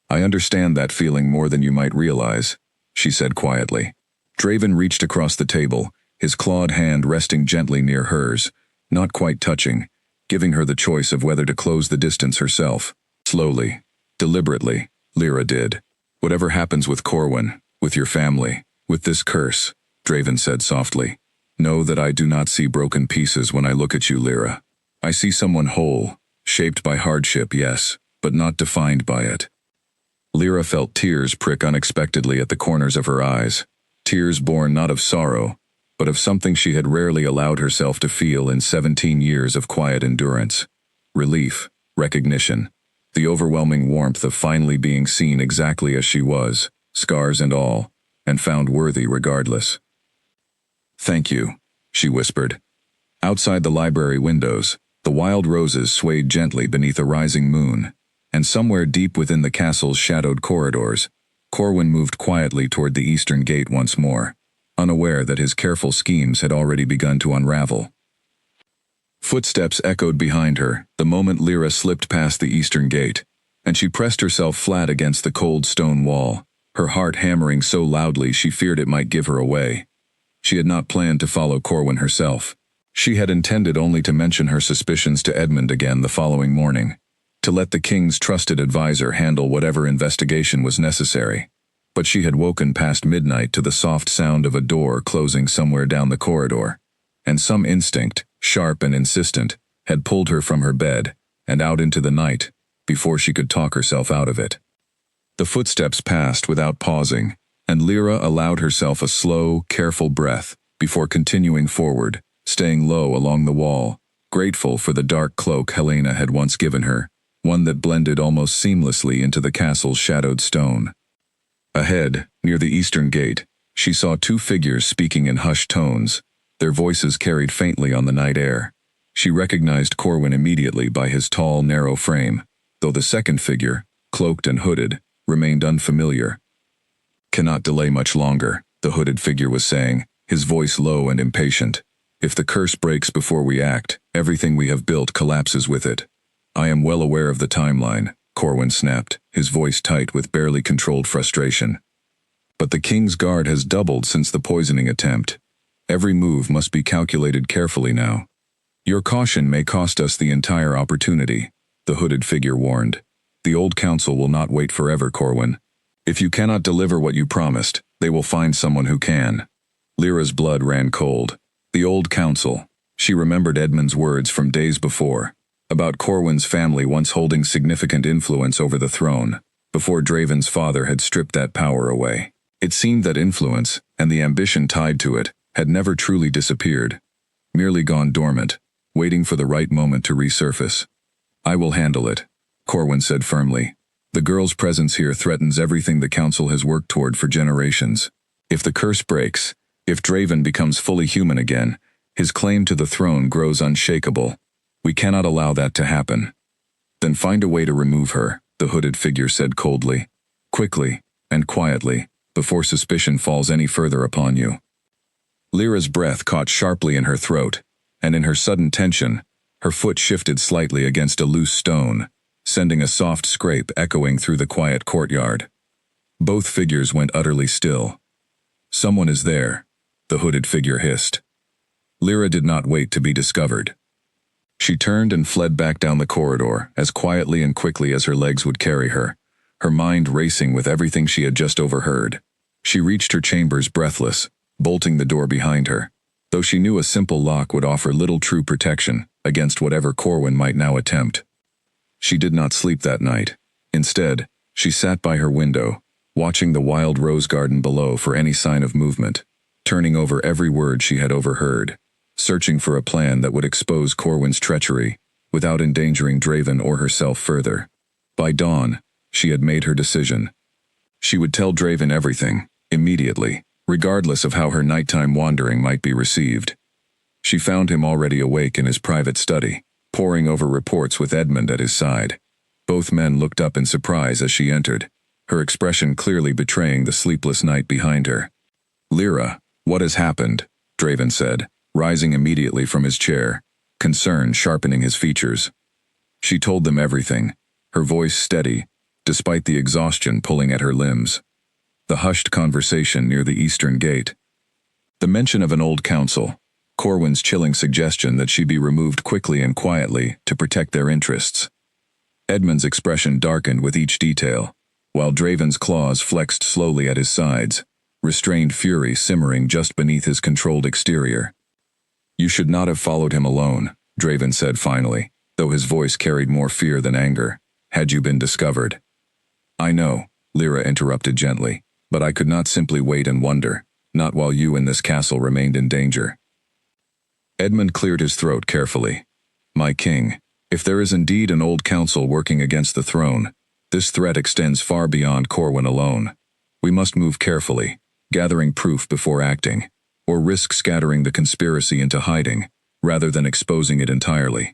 I understand that feeling more than you might realize, she said quietly. Draven reached across the table, his clawed hand resting gently near hers, not quite touching, giving her the choice of whether to close the distance herself. Slowly, deliberately, Lyra did. Whatever happens with Corwin, with your family, with this curse, Draven said softly, know that I do not see broken pieces when I look at you, Lyra. I see someone whole, shaped by hardship, yes, but not defined by it. Lyra felt tears prick unexpectedly at the corners of her eyes, tears born not of sorrow, but of something she had rarely allowed herself to feel in 17 years of quiet endurance. Relief, recognition, the overwhelming warmth of finally being seen exactly as she was, scars and all, and found worthy regardless. Thank you, she whispered. Outside the library windows, the wild roses swayed gently beneath a rising moon, and somewhere deep within the castle's shadowed corridors, Corwin moved quietly toward the eastern gate once more, unaware that his careful schemes had already begun to unravel. Footsteps echoed behind her the moment Lyra slipped past the eastern gate, and she pressed herself flat against the cold stone wall, her heart hammering so loudly she feared it might give her away. She had not planned to follow Corwin herself. She had intended only to mention her suspicions to Edmund again the following morning, to let the king's trusted advisor handle whatever investigation was necessary. But she had woken past midnight to the soft sound of a door closing somewhere down the corridor, and some instinct, sharp and insistent, had pulled her from her bed and out into the night before she could talk herself out of it. The footsteps passed without pausing, and Lyra allowed herself a slow, careful breath before continuing forward, staying low along the wall, grateful for the dark cloak Helena had once given her, one that blended almost seamlessly into the castle's shadowed stone. Ahead, near the eastern gate, she saw two figures speaking in hushed tones, their voices carried faintly on the night air. She recognized Corwin immediately by his tall, narrow frame, though the second figure, cloaked and hooded, remained unfamiliar. "Cannot delay much longer," the hooded figure was saying, his voice low and impatient. "If the curse breaks before we act, everything we have built collapses with it." "I am well aware of the timeline," Corwin snapped, his voice tight with barely controlled frustration. "But the king's guard has doubled since the poisoning attempt. Every move must be calculated carefully now. Your caution may cost us the entire opportunity," the hooded figure warned. "The old council will not wait forever, Corwin. If you cannot deliver what you promised, they will find someone who can." Lyra's blood ran cold. The old council. She remembered Edmund's words from days before, about Corwin's family once holding significant influence over the throne, before Draven's father had stripped that power away. It seemed that influence, and the ambition tied to it, had never truly disappeared, merely gone dormant, waiting for the right moment to resurface. "I will handle it," Corwin said firmly. "The girl's presence here threatens everything the council has worked toward for generations. If the curse breaks, if Draven becomes fully human again, his claim to the throne grows unshakable. We cannot allow that to happen." "Then find a way to remove her," the hooded figure said coldly. "Quickly, and quietly, before suspicion falls any further upon you." Lyra's breath caught sharply in her throat, and in her sudden tension, her foot shifted slightly against a loose stone, sending a soft scrape echoing through the quiet courtyard. Both figures went utterly still. "Someone is there," the hooded figure hissed. Lyra did not wait to be discovered. She turned and fled back down the corridor, as quietly and quickly as her legs would carry her, her mind racing with everything she had just overheard. She reached her chambers breathless, bolting the door behind her, though she knew a simple lock would offer little true protection against whatever Corwin might now attempt. She did not sleep that night. Instead, she sat by her window, watching the wild rose garden below for any sign of movement, turning over every word she had overheard, searching for a plan that would expose Corwin's treachery without endangering Draven or herself further. By dawn, she had made her decision. She would tell Draven everything, immediately, regardless of how her nighttime wandering might be received. She found him already awake in his private study, poring over reports with Edmund at his side. Both men looked up in surprise as she entered, her expression clearly betraying the sleepless night behind her. "Lyra, what has happened?" Draven said, rising immediately from his chair, concern sharpening his features. She told them everything, her voice steady, despite the exhaustion pulling at her limbs. The hushed conversation near the eastern gate. The mention of an old council, Corwin's chilling suggestion that she be removed quickly and quietly to protect their interests. Edmund's expression darkened with each detail, while Draven's claws flexed slowly at his sides, restrained fury simmering just beneath his controlled exterior. "You should not have followed him alone," Draven said finally, though his voice carried more fear than anger. "Had you been discovered?" "I know," Lyra interrupted gently, "but I could not simply wait and wonder, not while you and this castle remained in danger." Edmund cleared his throat carefully. "My king, if there is indeed an old council working against the throne, this threat extends far beyond Corwin alone. We must move carefully, gathering proof before acting, or risk scattering the conspiracy into hiding, rather than exposing it entirely."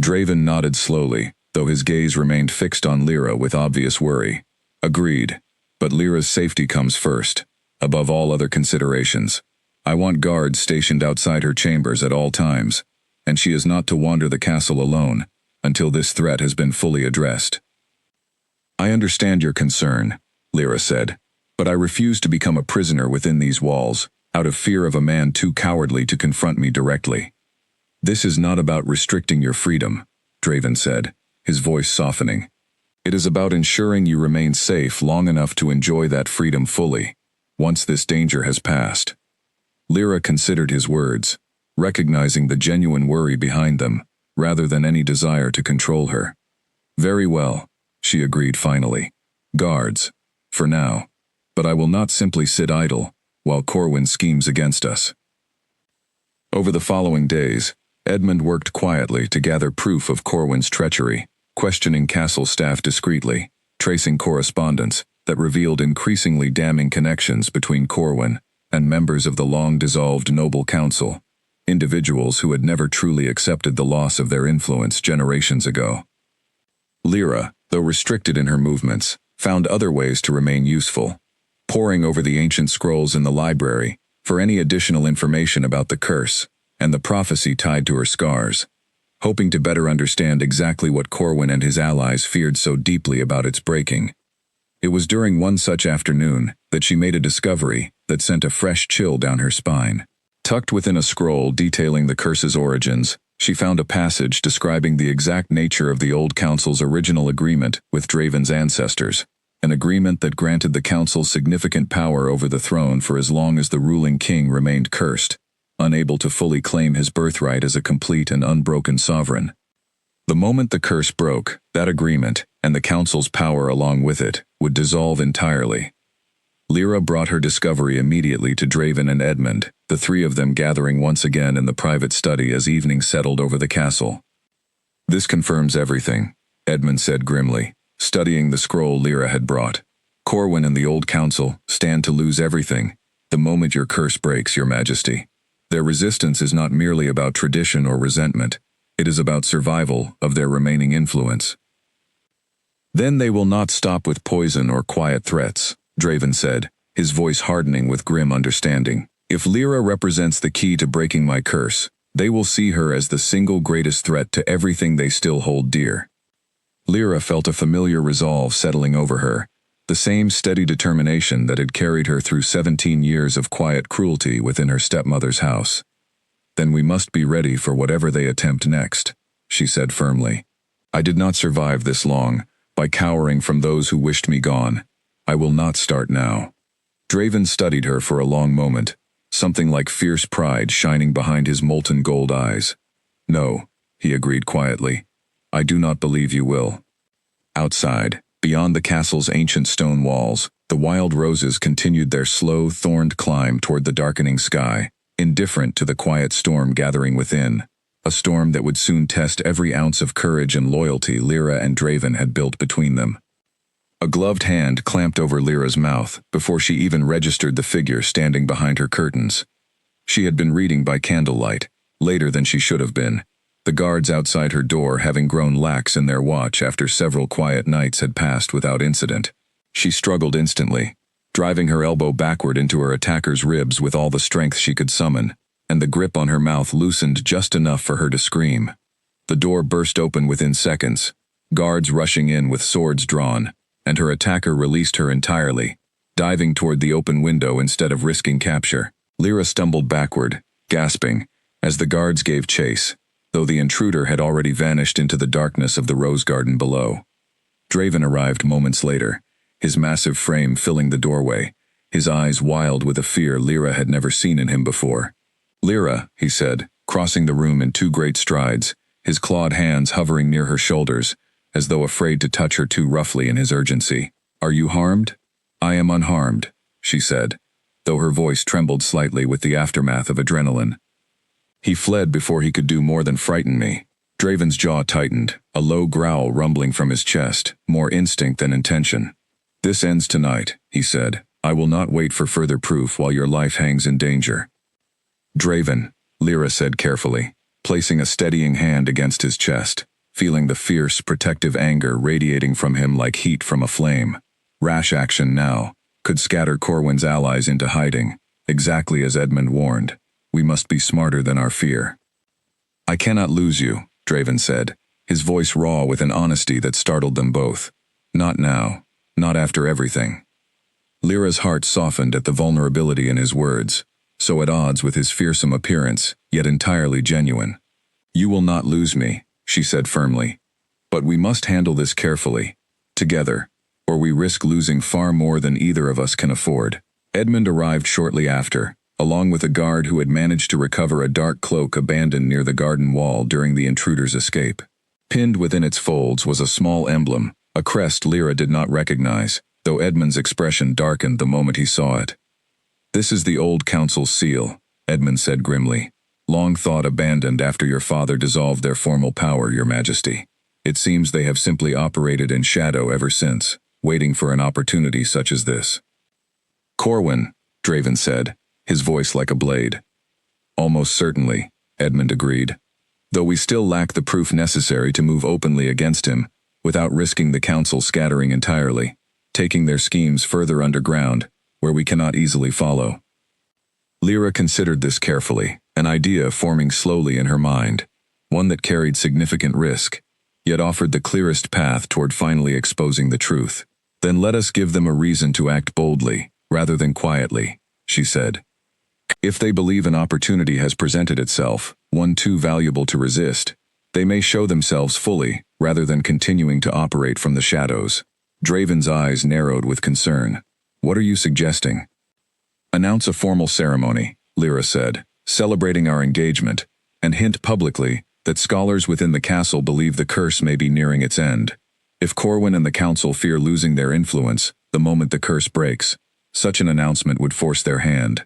Draven nodded slowly, though his gaze remained fixed on Lyra with obvious worry. Agreed. But Lyra's safety comes first, above all other considerations. I want guards stationed outside her chambers at all times, and she is not to wander the castle alone until this threat has been fully addressed. I understand your concern, Lyra said, but I refuse to become a prisoner within these walls, out of fear of a man too cowardly to confront me directly. This is not about restricting your freedom, Draven said, his voice softening. It is about ensuring you remain safe long enough to enjoy that freedom fully, once this danger has passed. Lyra considered his words, recognizing the genuine worry behind them, rather than any desire to control her. Very well, she agreed finally. Guards, for now. But I will not simply sit idle, while Corwin schemes against us. Over the following days, Edmund worked quietly to gather proof of Corwin's treachery, questioning castle staff discreetly, tracing correspondence that revealed increasingly damning connections between Corwin and members of the long-dissolved Noble Council, individuals who had never truly accepted the loss of their influence generations ago. Lyra, though restricted in her movements, found other ways to remain useful, poring over the ancient scrolls in the library for any additional information about the curse and the prophecy tied to her scars, hoping to better understand exactly what Corwin and his allies feared so deeply about its breaking. It was during one such afternoon that she made a discovery that sent a fresh chill down her spine. Tucked within a scroll detailing the curse's origins, she found a passage describing the exact nature of the old council's original agreement with Draven's ancestors, an agreement that granted the council significant power over the throne for as long as the ruling king remained cursed, unable to fully claim his birthright as a complete and unbroken sovereign. The moment the curse broke, that agreement, and the council's power along with it, would dissolve entirely. Lyra brought her discovery immediately to Draven and Edmund, the three of them gathering once again in the private study as evening settled over the castle. This confirms everything, Edmund said grimly, studying the scroll Lyra had brought. Corwin and the old council stand to lose everything the moment your curse breaks, your majesty. Their resistance is not merely about tradition or resentment. It is about survival of their remaining influence. Then they will not stop with poison or quiet threats, Draven said, his voice hardening with grim understanding. If Lyra represents the key to breaking my curse, they will see her as the single greatest threat to everything they still hold dear. Lyra felt a familiar resolve settling over her, the same steady determination that had carried her through 17 years of quiet cruelty within her stepmother's house. Then we must be ready for whatever they attempt next, she said firmly. I did not survive this long, by cowering from those who wished me gone. I will not start now. Draven studied her for a long moment, something like fierce pride shining behind his molten gold eyes. No, he agreed quietly. I do not believe you will. Outside, beyond the castle's ancient stone walls, the wild roses continued their slow, thorned climb toward the darkening sky, indifferent to the quiet storm gathering within, a storm that would soon test every ounce of courage and loyalty Lyra and Draven had built between them. A gloved hand clamped over Lyra's mouth before she even registered the figure standing behind her curtains. She had been reading by candlelight, later than she should have been, the guards outside her door having grown lax in their watch after several quiet nights had passed without incident. She struggled instantly, driving her elbow backward into her attacker's ribs with all the strength she could summon, and the grip on her mouth loosened just enough for her to scream. The door burst open within seconds, guards rushing in with swords drawn, and her attacker released her entirely, diving toward the open window instead of risking capture. Lyra stumbled backward, gasping, as the guards gave chase, though the intruder had already vanished into the darkness of the rose garden below. Draven arrived moments later, his massive frame filling the doorway, his eyes wild with a fear Lyra had never seen in him before. Lyra, he said, crossing the room in two great strides, his clawed hands hovering near her shoulders, as though afraid to touch her too roughly in his urgency. Are you harmed? I am unharmed, she said, though her voice trembled slightly with the aftermath of adrenaline. He fled before he could do more than frighten me. Draven's jaw tightened, a low growl rumbling from his chest, more instinct than intention. This ends tonight, he said. I will not wait for further proof while your life hangs in danger. Draven, Lyra said carefully, placing a steadying hand against his chest. feeling the fierce, protective anger radiating from him like heat from a flame. Rash action now could scatter Corwin's allies into hiding, exactly as Edmund warned. We must be smarter than our fear. I cannot lose you, Draven said, his voice raw with an honesty that startled them both. Not now. Not after everything. Lyra's heart softened at the vulnerability in his words, so at odds with his fearsome appearance, yet entirely genuine. You will not lose me, she said firmly. But we must handle this carefully, together, or we risk losing far more than either of us can afford. Edmund arrived shortly after, along with a guard who had managed to recover a dark cloak abandoned near the garden wall during the intruder's escape. Pinned within its folds was a small emblem, a crest Lyra did not recognize, though Edmund's expression darkened the moment he saw it. This is the old council's seal, Edmund said grimly. Long thought abandoned after your father dissolved their formal power, your majesty. It seems they have simply operated in shadow ever since, waiting for an opportunity such as this. Corwin, Draven said, his voice like a blade. Almost certainly, Edmund agreed. Though we still lack the proof necessary to move openly against him, without risking the council scattering entirely, taking their schemes further underground, where we cannot easily follow. Lyra considered this carefully, an idea forming slowly in her mind, one that carried significant risk, yet offered the clearest path toward finally exposing the truth. Then let us give them a reason to act boldly, rather than quietly, she said. If they believe an opportunity has presented itself, one too valuable to resist, they may show themselves fully, rather than continuing to operate from the shadows. Draven's eyes narrowed with concern. What are you suggesting? Announce a formal ceremony, Lyra said, celebrating our engagement, and hint publicly that scholars within the castle believe the curse may be nearing its end. If Corwin and the council fear losing their influence the moment the curse breaks, such an announcement would force their hand.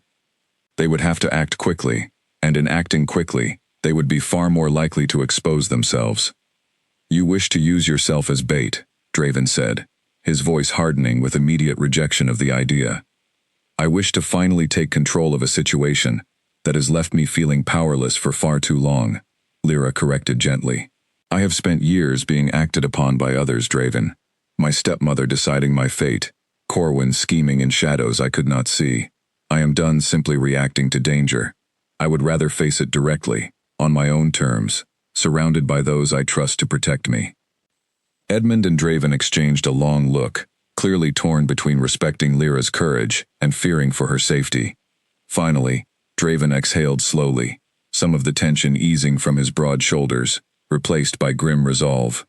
They would have to act quickly, and in acting quickly, they would be far more likely to expose themselves. You wish to use yourself as bait, Draven said, his voice hardening with immediate rejection of the idea. I wish to finally take control of a situation that has left me feeling powerless for far too long, Lyra corrected gently. I have spent years being acted upon by others, Draven. My stepmother deciding my fate, Corwin scheming in shadows I could not see. I am done simply reacting to danger. I would rather face it directly, on my own terms, surrounded by those I trust to protect me. Edmund and Draven exchanged a long look, clearly torn between respecting Lyra's courage and fearing for her safety. Finally, Draven exhaled slowly, some of the tension easing from his broad shoulders, replaced by grim resolve.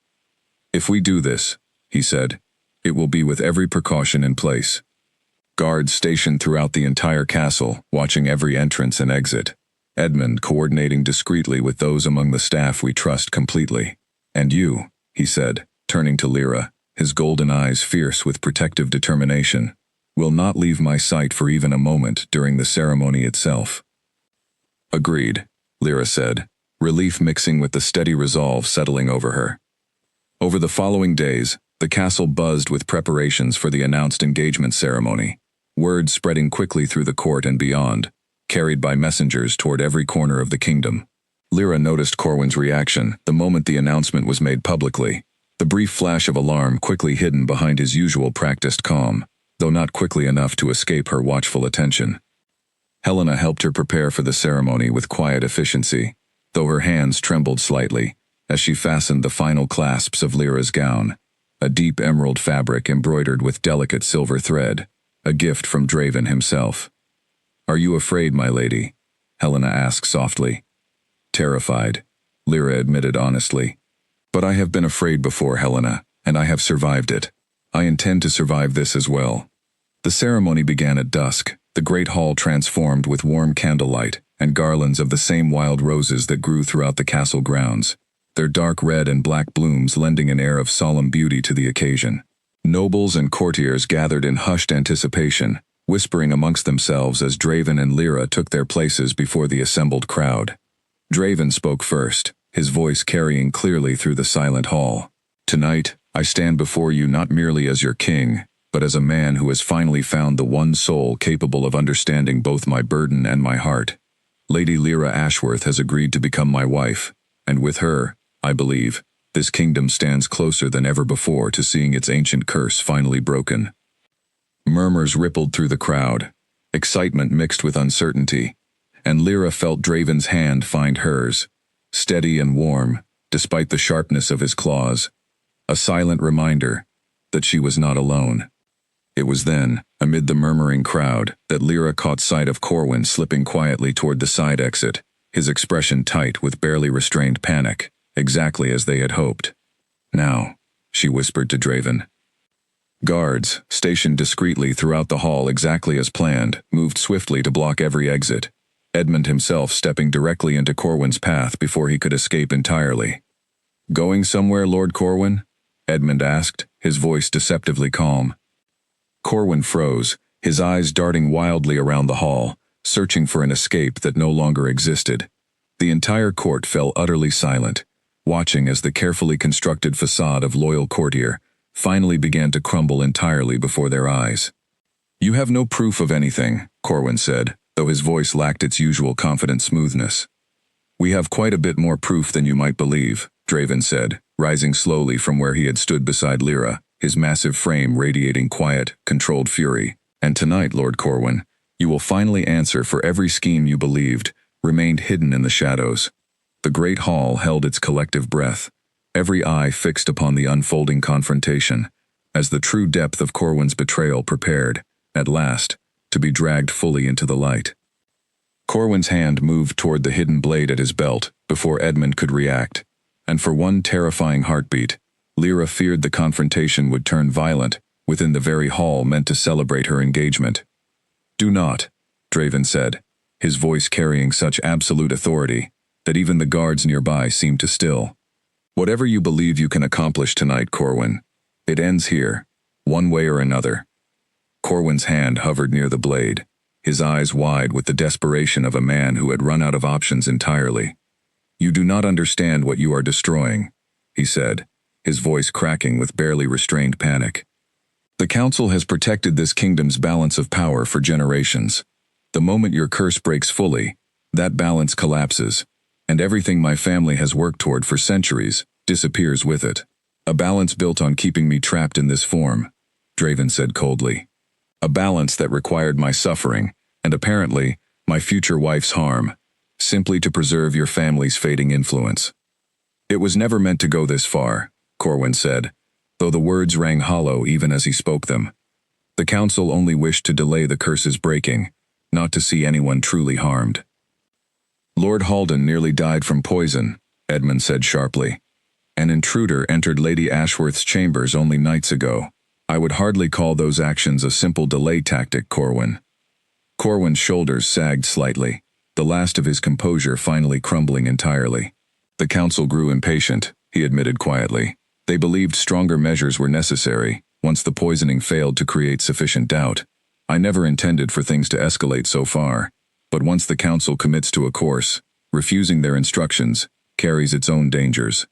If we do this, he said, it will be with every precaution in place. Guards stationed throughout the entire castle, watching every entrance and exit. Edmund coordinating discreetly with those among the staff we trust completely. And you, he said, turning to Lyra, his golden eyes fierce with protective determination, will not leave my sight for even a moment during the ceremony itself. Agreed, Lyra said, relief mixing with the steady resolve settling over her. Over the following days, the castle buzzed with preparations for the announced engagement ceremony, word spreading quickly through the court and beyond, carried by messengers toward every corner of the kingdom. Lyra noticed Corwin's reaction the moment the announcement was made publicly, the brief flash of alarm quickly hidden behind his usual practiced calm, though not quickly enough to escape her watchful attention. Helena helped her prepare for the ceremony with quiet efficiency, though her hands trembled slightly as she fastened the final clasps of Lyra's gown, a deep emerald fabric embroidered with delicate silver thread, a gift from Draven himself. Are you afraid, my lady? Helena asked softly. Terrified, Lyra admitted honestly. But I have been afraid before, Helena, and I have survived it. I intend to survive this as well. The ceremony began at dusk, the great hall transformed with warm candlelight and garlands of the same wild roses that grew throughout the castle grounds, their dark red and black blooms lending an air of solemn beauty to the occasion. Nobles and courtiers gathered in hushed anticipation, whispering amongst themselves as Draven and Lyra took their places before the assembled crowd. Draven spoke first, his voice carrying clearly through the silent hall. Tonight, I stand before you not merely as your king, but as a man who has finally found the one soul capable of understanding both my burden and my heart. Lady Lyra Ashworth has agreed to become my wife, and with her, I believe, This kingdom stands closer than ever before to seeing its ancient curse finally broken. Murmurs rippled through the crowd, excitement mixed with uncertainty, and Lyra felt Draven's hand find hers, steady and warm, despite the sharpness of his claws, a silent reminder that she was not alone. It was then, amid the murmuring crowd, that Lyra caught sight of Corwin slipping quietly toward the side exit, his expression tight with barely restrained panic, exactly as they had hoped. "Now," she whispered to Draven. Guards, stationed discreetly throughout the hall exactly as planned, moved swiftly to block every exit, Edmund himself stepping directly into Corwin's path before he could escape entirely. "Going somewhere, Lord Corwin?" Edmund asked, his voice deceptively calm. Corwin froze, his eyes darting wildly around the hall, searching for an escape that no longer existed. The entire court fell utterly silent, watching as the carefully constructed facade of loyal courtier finally began to crumble entirely before their eyes. "You have no proof of anything," Corwin said, though his voice lacked its usual confident smoothness. "We have quite a bit more proof than you might believe," Draven said, rising slowly from where he had stood beside Lyra, his massive frame radiating quiet, controlled fury. "And tonight, Lord Corwin, you will finally answer for every scheme you believed remained hidden in the shadows." The great hall held its collective breath, every eye fixed upon the unfolding confrontation, as the true depth of Corwin's betrayal prepared, at last, to be dragged fully into the light. Corwin's hand moved toward the hidden blade at his belt before Edmund could react, and for one terrifying heartbeat, Lyra feared the confrontation would turn violent within the very hall meant to celebrate her engagement. "Do not," Draven said, his voice carrying such absolute authority that even the guards nearby seemed to still. "Whatever you believe you can accomplish tonight, Corwin, it ends here, one way or another." Corwin's hand hovered near the blade, his eyes wide with the desperation of a man who had run out of options entirely. "You do not understand what you are destroying," he said, his voice cracking with barely restrained panic. "The Council has protected this kingdom's balance of power for generations. The moment your curse breaks fully, that balance collapses, and everything my family has worked toward for centuries disappears with it. A balance built on keeping me trapped in this form," Draven said coldly. "A balance that required my suffering, and apparently, my future wife's harm, simply to preserve your family's fading influence." "It was never meant to go this far," Corwin said, though the words rang hollow even as he spoke them. "The Council only wished to delay the curse's breaking, not to see anyone truly harmed." "Lord Halden nearly died from poison," Edmund said sharply. "An intruder entered Lady Ashworth's chambers only nights ago. I would hardly call those actions a simple delay tactic, Corwin." Corwin's shoulders sagged slightly, the last of his composure finally crumbling entirely. "The Council grew impatient," he admitted quietly. "They believed stronger measures were necessary, once the poisoning failed to create sufficient doubt. I never intended for things to escalate so far, but once the Council commits to a course, refusing their instructions carries its own dangers."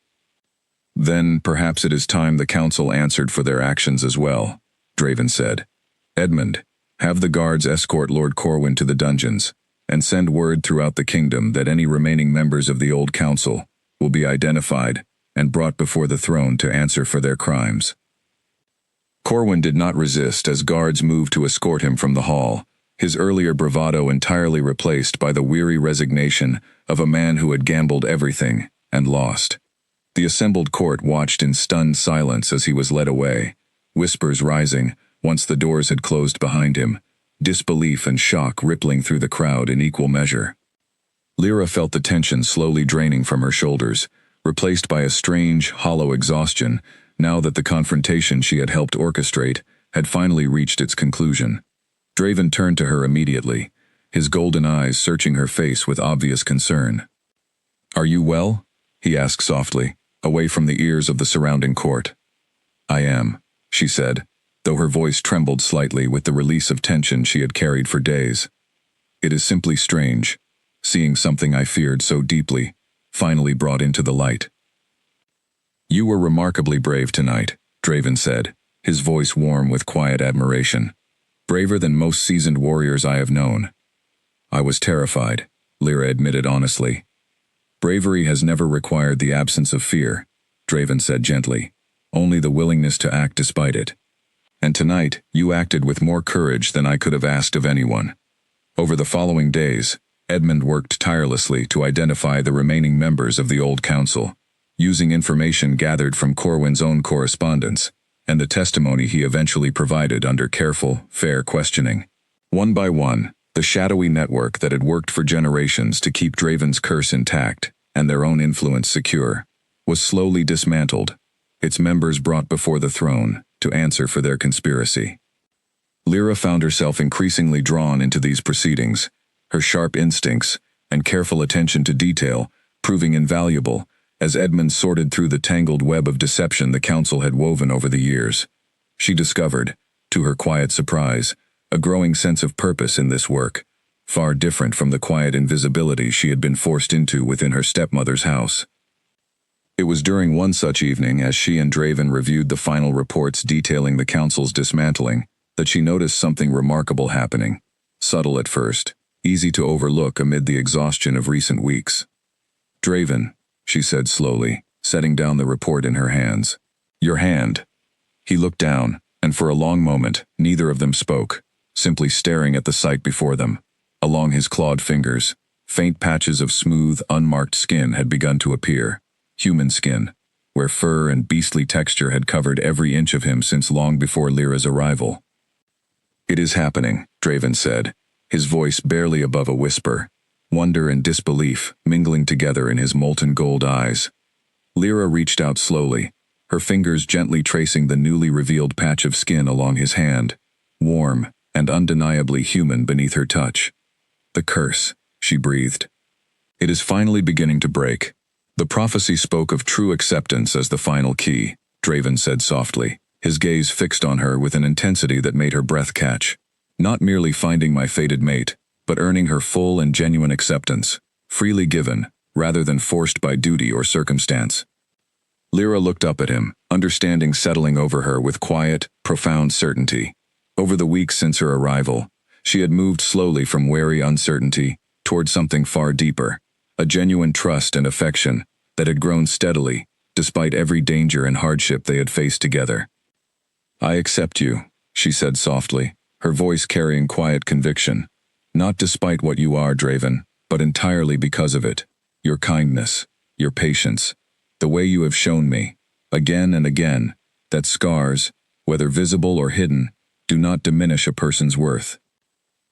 "Then perhaps it is time the Council answered for their actions as well," Draven said. "Edmund, have the guards escort Lord Corwin to the dungeons, and send word throughout the kingdom that any remaining members of the old Council will be identified and brought before the throne to answer for their crimes." Corwin did not resist as guards moved to escort him from the hall, his earlier bravado entirely replaced by the weary resignation of a man who had gambled everything and lost. The assembled court watched in stunned silence as he was led away, whispers rising once the doors had closed behind him, disbelief and shock rippling through the crowd in equal measure. Lyra felt the tension slowly draining from her shoulders, replaced by a strange, hollow exhaustion now that the confrontation she had helped orchestrate had finally reached its conclusion. Draven turned to her immediately, his golden eyes searching her face with obvious concern. "Are you well?" he asked softly, away from the ears of the surrounding court. "I am," she said, though her voice trembled slightly with the release of tension she had carried for days. "It is simply strange, seeing something I feared so deeply, finally brought into the light." "You were remarkably brave tonight," Draven said, his voice warm with quiet admiration. "Braver than most seasoned warriors I have known." "I was terrified," Lyra admitted honestly. "Bravery has never required the absence of fear, Draven said gently. Only the willingness to act despite it. And tonight, you acted with more courage than I could have asked of anyone. Over the following days, Edmund worked tirelessly to identify the remaining members of the old council, using information gathered from Corwin's own correspondence, and the testimony he eventually provided under careful, fair questioning. One by one, the shadowy network that had worked for generations to keep Draven's curse intact and their own influence secure, was slowly dismantled, its members brought before the throne to answer for their conspiracy. Lyra found herself increasingly drawn into these proceedings, her sharp instincts and careful attention to detail proving invaluable as Edmund sorted through the tangled web of deception the council had woven over the years. She discovered, to her quiet surprise, a growing sense of purpose in this work, far different from the quiet invisibility she had been forced into within her stepmother's house. It was during one such evening, as she and Draven reviewed the final reports detailing the council's dismantling, that she noticed something remarkable happening, subtle at first, easy to overlook amid the exhaustion of recent weeks. "Draven," she said slowly, setting down the report in her hands. "Your hand." He looked down, and for a long moment, neither of them spoke, simply staring at the sight before them. Along his clawed fingers, faint patches of smooth, unmarked skin had begun to appear. Human skin, where fur and beastly texture had covered every inch of him since long before Lyra's arrival. "It is happening," Draven said, his voice barely above a whisper, wonder and disbelief mingling together in his molten gold eyes. Lyra reached out slowly, her fingers gently tracing the newly revealed patch of skin along his hand, warm and undeniably human beneath her touch. "The curse," she breathed. "It is finally beginning to break." "The prophecy spoke of true acceptance as the final key," Draven said softly, his gaze fixed on her with an intensity that made her breath catch. "Not merely finding my fated mate, but earning her full and genuine acceptance, freely given, rather than forced by duty or circumstance." Lyra looked up at him, understanding settling over her with quiet, profound certainty. Over the weeks since her arrival, she had moved slowly from wary uncertainty toward something far deeper, a genuine trust and affection that had grown steadily, despite every danger and hardship they had faced together. "I accept you," she said softly, her voice carrying quiet conviction. "Not despite what you are, Draven, but entirely because of it. Your kindness, your patience, the way you have shown me, again and again, that scars, whether visible or hidden, do not diminish a person's worth."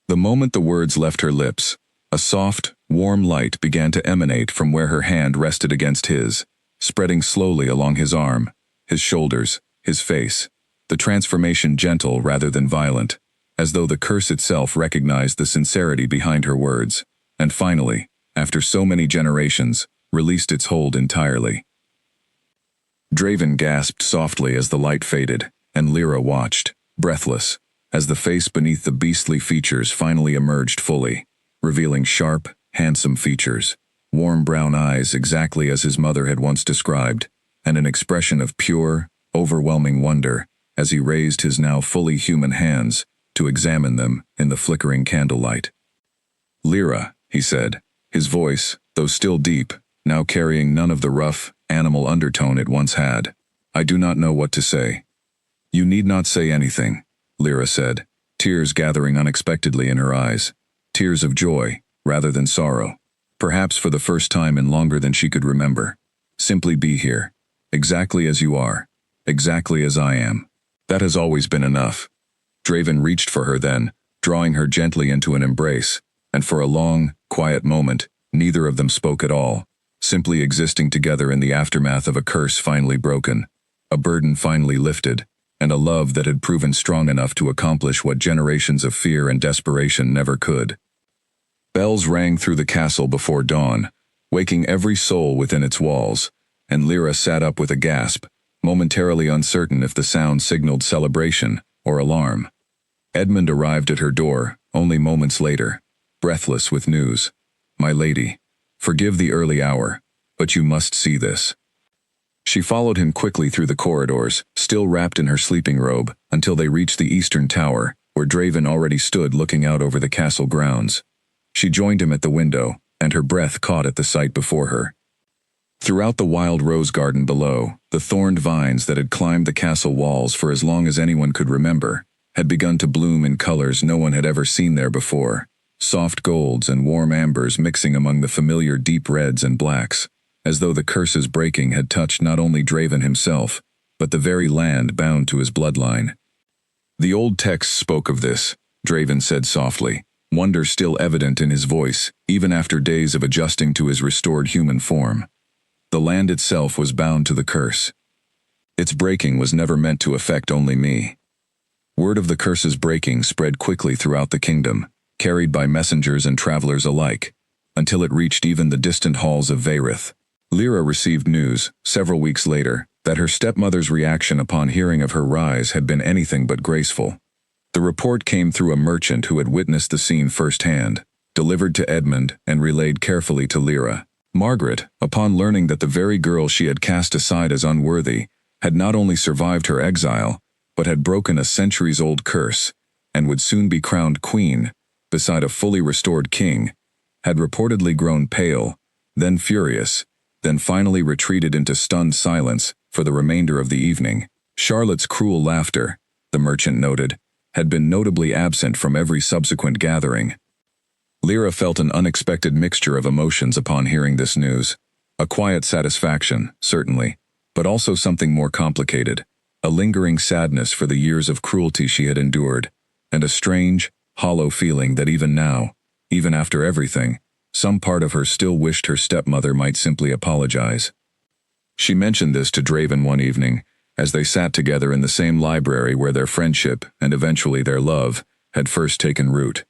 The moment the words left her lips, a soft, warm light began to emanate from where her hand rested against his, spreading slowly along his arm, his shoulders, his face, the transformation gentle rather than violent, as though the curse itself recognized the sincerity behind her words, and finally, after so many generations, released its hold entirely. Draven gasped softly as the light faded, and Lyra watched, breathless, as the face beneath the beastly features finally emerged fully, revealing sharp, handsome features, warm brown eyes exactly as his mother had once described, and an expression of pure, overwhelming wonder as he raised his now fully human hands to examine them in the flickering candlelight. "Lyra," he said, his voice, though still deep, now carrying none of the rough, animal undertone it once had. "I do not know what to say." "You need not say anything," Lyra said, tears gathering unexpectedly in her eyes, tears of joy, rather than sorrow, perhaps for the first time in longer than she could remember. "Simply be here, exactly as you are, exactly as I am. That has always been enough." Draven reached for her then, drawing her gently into an embrace, and for a long, quiet moment, neither of them spoke at all, simply existing together in the aftermath of a curse finally broken, a burden finally lifted, and a love that had proven strong enough to accomplish what generations of fear and desperation never could. Bells rang through the castle before dawn, waking every soul within its walls, and Lyra sat up with a gasp, momentarily uncertain if the sound signaled celebration or alarm. Edmund arrived at her door only moments later, breathless with news. "My lady, forgive the early hour, but you must see this." She followed him quickly through the corridors, still wrapped in her sleeping robe, until they reached the eastern tower, where Draven already stood looking out over the castle grounds. She joined him at the window, and her breath caught at the sight before her. Throughout the wild rose garden below, the thorned vines that had climbed the castle walls for as long as anyone could remember had begun to bloom in colors no one had ever seen there before, soft golds and warm ambers mixing among the familiar deep reds and blacks, as though the curse's breaking had touched not only Draven himself, but the very land bound to his bloodline. The old texts spoke of this, Draven said softly, wonder still evident in his voice, even after days of adjusting to his restored human form. The land itself was bound to the curse. Its breaking was never meant to affect only me. Word of the curse's breaking spread quickly throughout the kingdom, carried by messengers and travelers alike, until it reached even the distant halls of Vayrith. Lyra received news, several weeks later, that her stepmother's reaction upon hearing of her rise had been anything but graceful. The report came through a merchant who had witnessed the scene firsthand, delivered to Edmund and relayed carefully to Lyra. Margaret, upon learning that the very girl she had cast aside as unworthy, had not only survived her exile, but had broken a centuries-old curse, and would soon be crowned queen, beside a fully restored king, had reportedly grown pale, then furious, then finally retreated into stunned silence for the remainder of the evening. Charlotte's cruel laughter, the merchant noted, had been notably absent from every subsequent gathering. Lyra felt an unexpected mixture of emotions upon hearing this news. A quiet satisfaction, certainly, but also something more complicated, a lingering sadness for the years of cruelty she had endured, and a strange, hollow feeling that even now, even after everything, some part of her still wished her stepmother might simply apologize. She mentioned this to Draven one evening, as they sat together in the same library where their friendship, and eventually their love, had first taken root.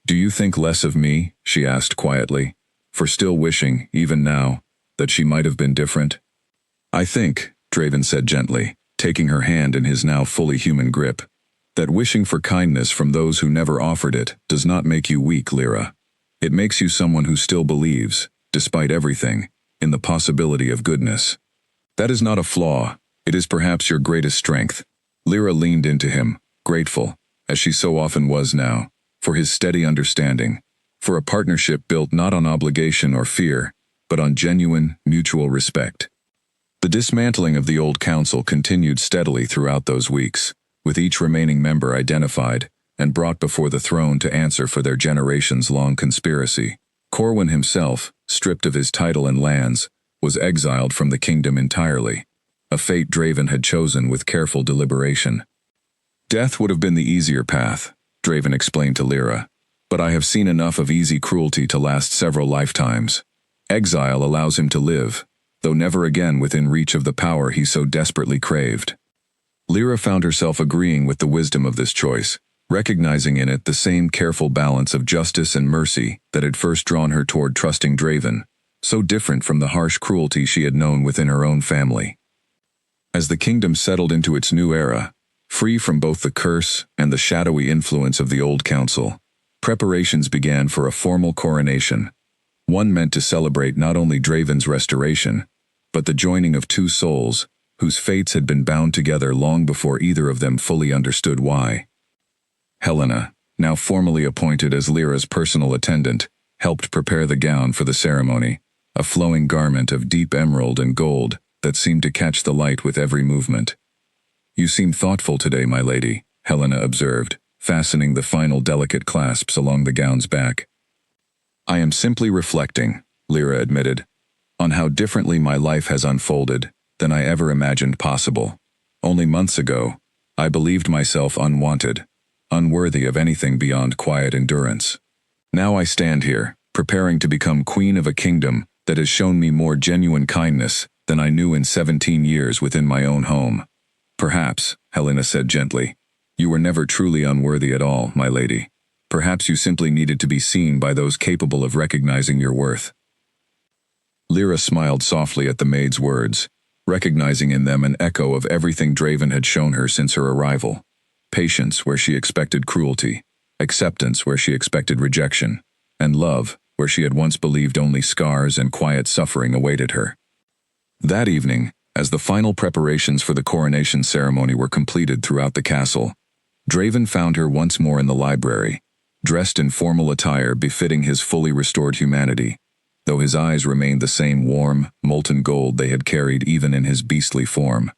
"Do you think less of me?" she asked quietly, for still wishing, even now, that she might have been different. "I think," Draven said gently, taking her hand in his now fully human grip, "that wishing for kindness from those who never offered it does not make you weak, Lyra. It makes you someone who still believes, despite everything, in the possibility of goodness. That is not a flaw, it is perhaps your greatest strength." Lyra leaned into him, grateful, as she so often was now, for his steady understanding, for a partnership built not on obligation or fear, but on genuine, mutual respect. The dismantling of the old council continued steadily throughout those weeks, with each remaining member identified and brought before the throne to answer for their generations-long conspiracy. Corwin himself, stripped of his title and lands, was exiled from the kingdom entirely, a fate Draven had chosen with careful deliberation. "Death would have been the easier path," Draven explained to Lyra, "but I have seen enough of easy cruelty to last several lifetimes. Exile allows him to live, though never again within reach of the power he so desperately craved." Lyra found herself agreeing with the wisdom of this choice, recognizing in it the same careful balance of justice and mercy that had first drawn her toward trusting Draven, so different from the harsh cruelty she had known within her own family. As the kingdom settled into its new era, free from both the curse and the shadowy influence of the old council, preparations began for a formal coronation, one meant to celebrate not only Draven's restoration, but the joining of two souls whose fates had been bound together long before either of them fully understood why. Helena, now formally appointed as Lyra's personal attendant, helped prepare the gown for the ceremony, a flowing garment of deep emerald and gold that seemed to catch the light with every movement. "You seem thoughtful today, my lady," Helena observed, fastening the final delicate clasps along the gown's back. "I am simply reflecting," Lyra admitted, "on how differently my life has unfolded than I ever imagined possible. Only months ago, I believed myself unwanted, unworthy of anything beyond quiet endurance. Now I stand here, preparing to become queen of a kingdom that has shown me more genuine kindness than I knew in 17 years within my own home. Perhaps," Helena said gently, "you were never truly unworthy at all, my lady. Perhaps you simply needed to be seen by those capable of recognizing your worth." Lyra smiled softly at the maid's words, recognizing in them an echo of everything Draven had shown her since her arrival. Patience where she expected cruelty, acceptance where she expected rejection, and love where she had once believed only scars and quiet suffering awaited her. That evening, as the final preparations for the coronation ceremony were completed throughout the castle, Draven found her once more in the library, dressed in formal attire befitting his fully restored humanity, though his eyes remained the same warm, molten gold they had carried even in his beastly form.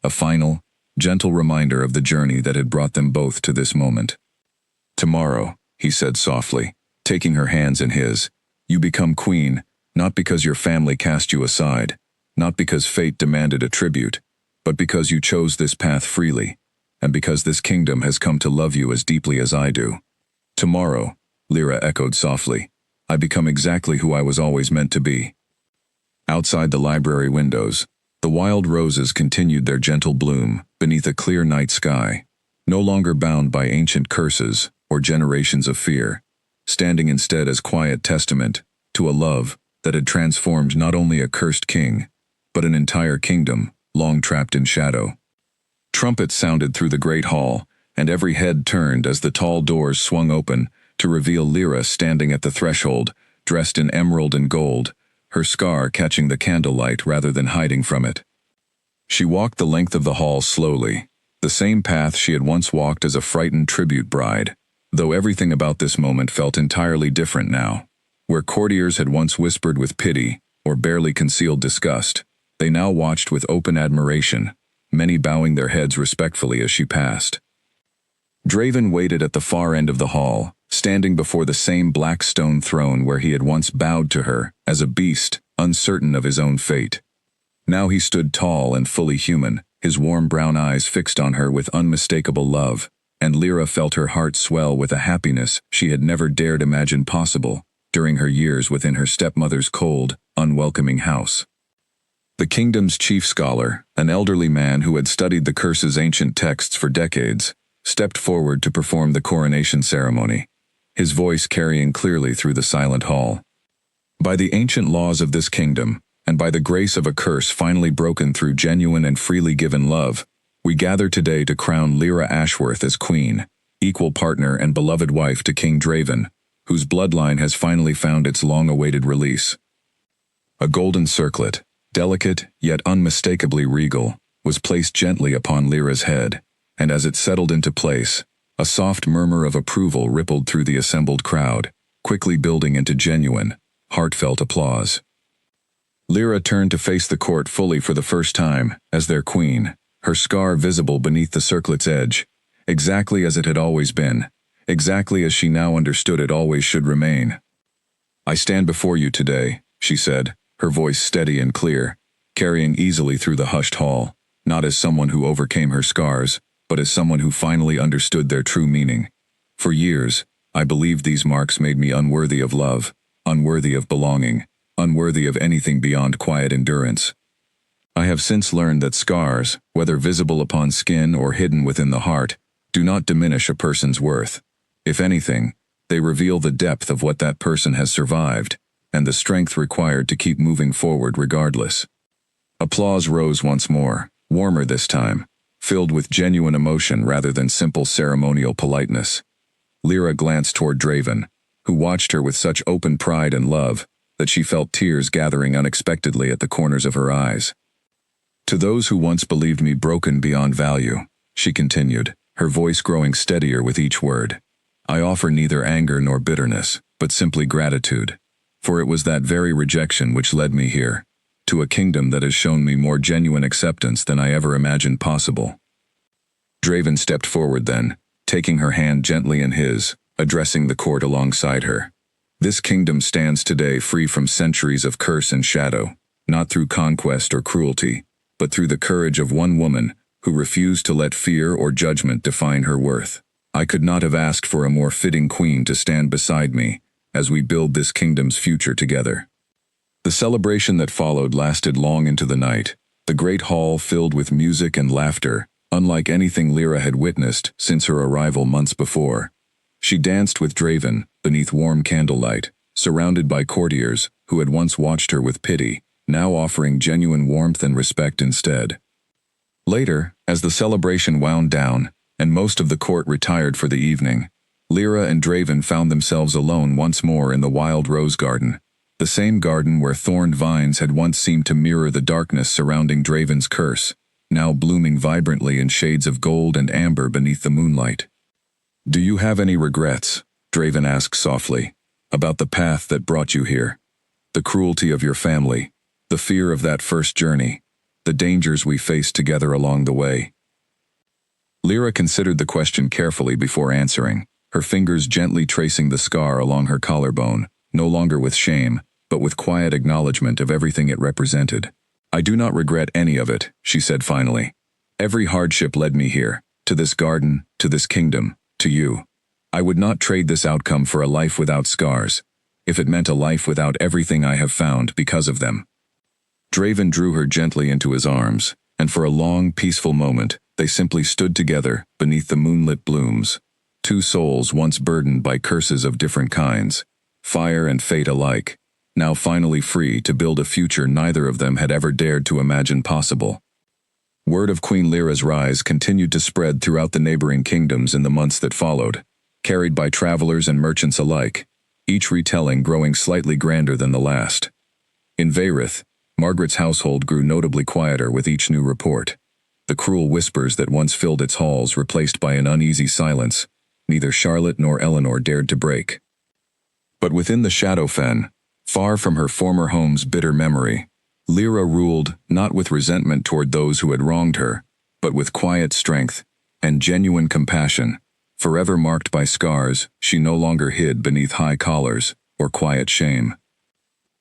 A final, gentle reminder of the journey that had brought them both to this moment. "Tomorrow," he said softly, taking her hands in his, "you become queen, not because your family cast you aside, not because fate demanded a tribute, but because you chose this path freely, and because this kingdom has come to love you as deeply as I do." "Tomorrow," Lyra echoed softly, "I become exactly who I was always meant to be." Outside the library windows, the wild roses continued their gentle bloom beneath a clear night sky, no longer bound by ancient curses or generations of fear, standing instead as quiet testament to a love that had transformed not only a cursed king, but an entire kingdom long trapped in shadow. Trumpets sounded through the great hall, and every head turned as the tall doors swung open to reveal Lyra standing at the threshold, dressed in emerald and gold, her scar catching the candlelight rather than hiding from it. She walked the length of the hall slowly, the same path she had once walked as a frightened tribute bride, though everything about this moment felt entirely different now. Where courtiers had once whispered with pity or barely concealed disgust, they now watched with open admiration, many bowing their heads respectfully as she passed. Draven waited at the far end of the hall, standing before the same black stone throne where he had once bowed to her as a beast, uncertain of his own fate. Now he stood tall and fully human, his warm brown eyes fixed on her with unmistakable love, and Lyra felt her heart swell with a happiness she had never dared imagine possible during her years within her stepmother's cold, unwelcoming house. The kingdom's chief scholar, an elderly man who had studied the curse's ancient texts for decades, stepped forward to perform the coronation ceremony, his voice carrying clearly through the silent hall. "By the ancient laws of this kingdom, and by the grace of a curse finally broken through genuine and freely given love, we gather today to crown Lyra Ashworth as queen, equal partner and beloved wife to King Draven, whose bloodline has finally found its long-awaited release." A golden circlet, delicate yet unmistakably regal, was placed gently upon Lyra's head, and as it settled into place, a soft murmur of approval rippled through the assembled crowd, quickly building into genuine, heartfelt applause. Lyra turned to face the court fully for the first time, as their queen, her scar visible beneath the circlet's edge, exactly as it had always been, exactly as she now understood it always should remain. "I stand before you today," she said, her voice steady and clear, carrying easily through the hushed hall, not as someone who overcame her scars, but as someone who finally understood their true meaning. "For years, I believed these marks made me unworthy of love, unworthy of belonging, unworthy of anything beyond quiet endurance. I have since learned that scars, whether visible upon skin or hidden within the heart, do not diminish a person's worth. If anything, they reveal the depth of what that person has survived, and the strength required to keep moving forward regardless." Applause rose once more, warmer this time, filled with genuine emotion rather than simple ceremonial politeness. Lyra glanced toward Draven, who watched her with such open pride and love that she felt tears gathering unexpectedly at the corners of her eyes. "To those who once believed me broken beyond value," she continued, her voice growing steadier with each word, "I offer neither anger nor bitterness, but simply gratitude. For it was that very rejection which led me here, to a kingdom that has shown me more genuine acceptance than I ever imagined possible." Draven stepped forward then, taking her hand gently in his, addressing the court alongside her. "This kingdom stands today free from centuries of curse and shadow, not through conquest or cruelty, but through the courage of one woman who refused to let fear or judgment define her worth. I could not have asked for a more fitting queen to stand beside me as we build this kingdom's future together." The celebration that followed lasted long into the night, the great hall filled with music and laughter, unlike anything Lyra had witnessed since her arrival months before. She danced with Draven beneath warm candlelight, surrounded by courtiers who had once watched her with pity, now offering genuine warmth and respect instead. Later, as the celebration wound down, and most of the court retired for the evening, Lyra and Draven found themselves alone once more in the wild rose garden, the same garden where thorned vines had once seemed to mirror the darkness surrounding Draven's curse, now blooming vibrantly in shades of gold and amber beneath the moonlight. "Do you have any regrets?" Draven asked softly, "about the path that brought you here? The cruelty of your family, The fear of that first journey, the dangers we faced together along the way. Lyra considered the question carefully before answering, her fingers gently tracing the scar along her collarbone, no longer with shame, but with quiet acknowledgement of everything it represented. I do not regret any of it, she said finally. Every hardship led me here, to this garden, to this kingdom, to you. I would not trade this outcome for a life without scars, if it meant a life without everything I have found because of them. Draven drew her gently into his arms, and for a long, peaceful moment, they simply stood together beneath the moonlit blooms, two souls once burdened by curses of different kinds, fire and fate alike, now finally free to build a future neither of them had ever dared to imagine possible. Word of Queen Lyra's rise continued to spread throughout the neighboring kingdoms in the months that followed, carried by travelers and merchants alike, each retelling growing slightly grander than the last. In Vayrith, Margaret's household grew notably quieter with each new report. The cruel whispers that once filled its halls replaced by an uneasy silence, neither Charlotte nor Eleanor dared to break. But within the Shadowfen, far from her former home's bitter memory, Lyra ruled not with resentment toward those who had wronged her, but with quiet strength and genuine compassion, forever marked by scars she no longer hid beneath high collars or quiet shame.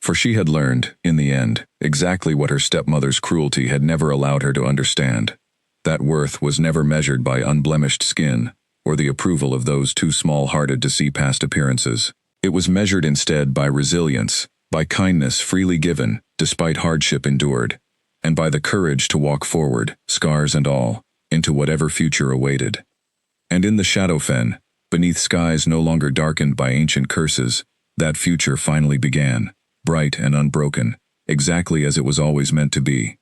For she had learned, in the end, exactly what her stepmother's cruelty had never allowed her to understand. That worth was never measured by unblemished skin, or the approval of those too small-hearted to see past appearances. It was measured instead by resilience, by kindness freely given, despite hardship endured, and by the courage to walk forward, scars and all, into whatever future awaited. And in the Shadowfen, beneath skies no longer darkened by ancient curses, that future finally began, bright and unbroken, exactly as it was always meant to be.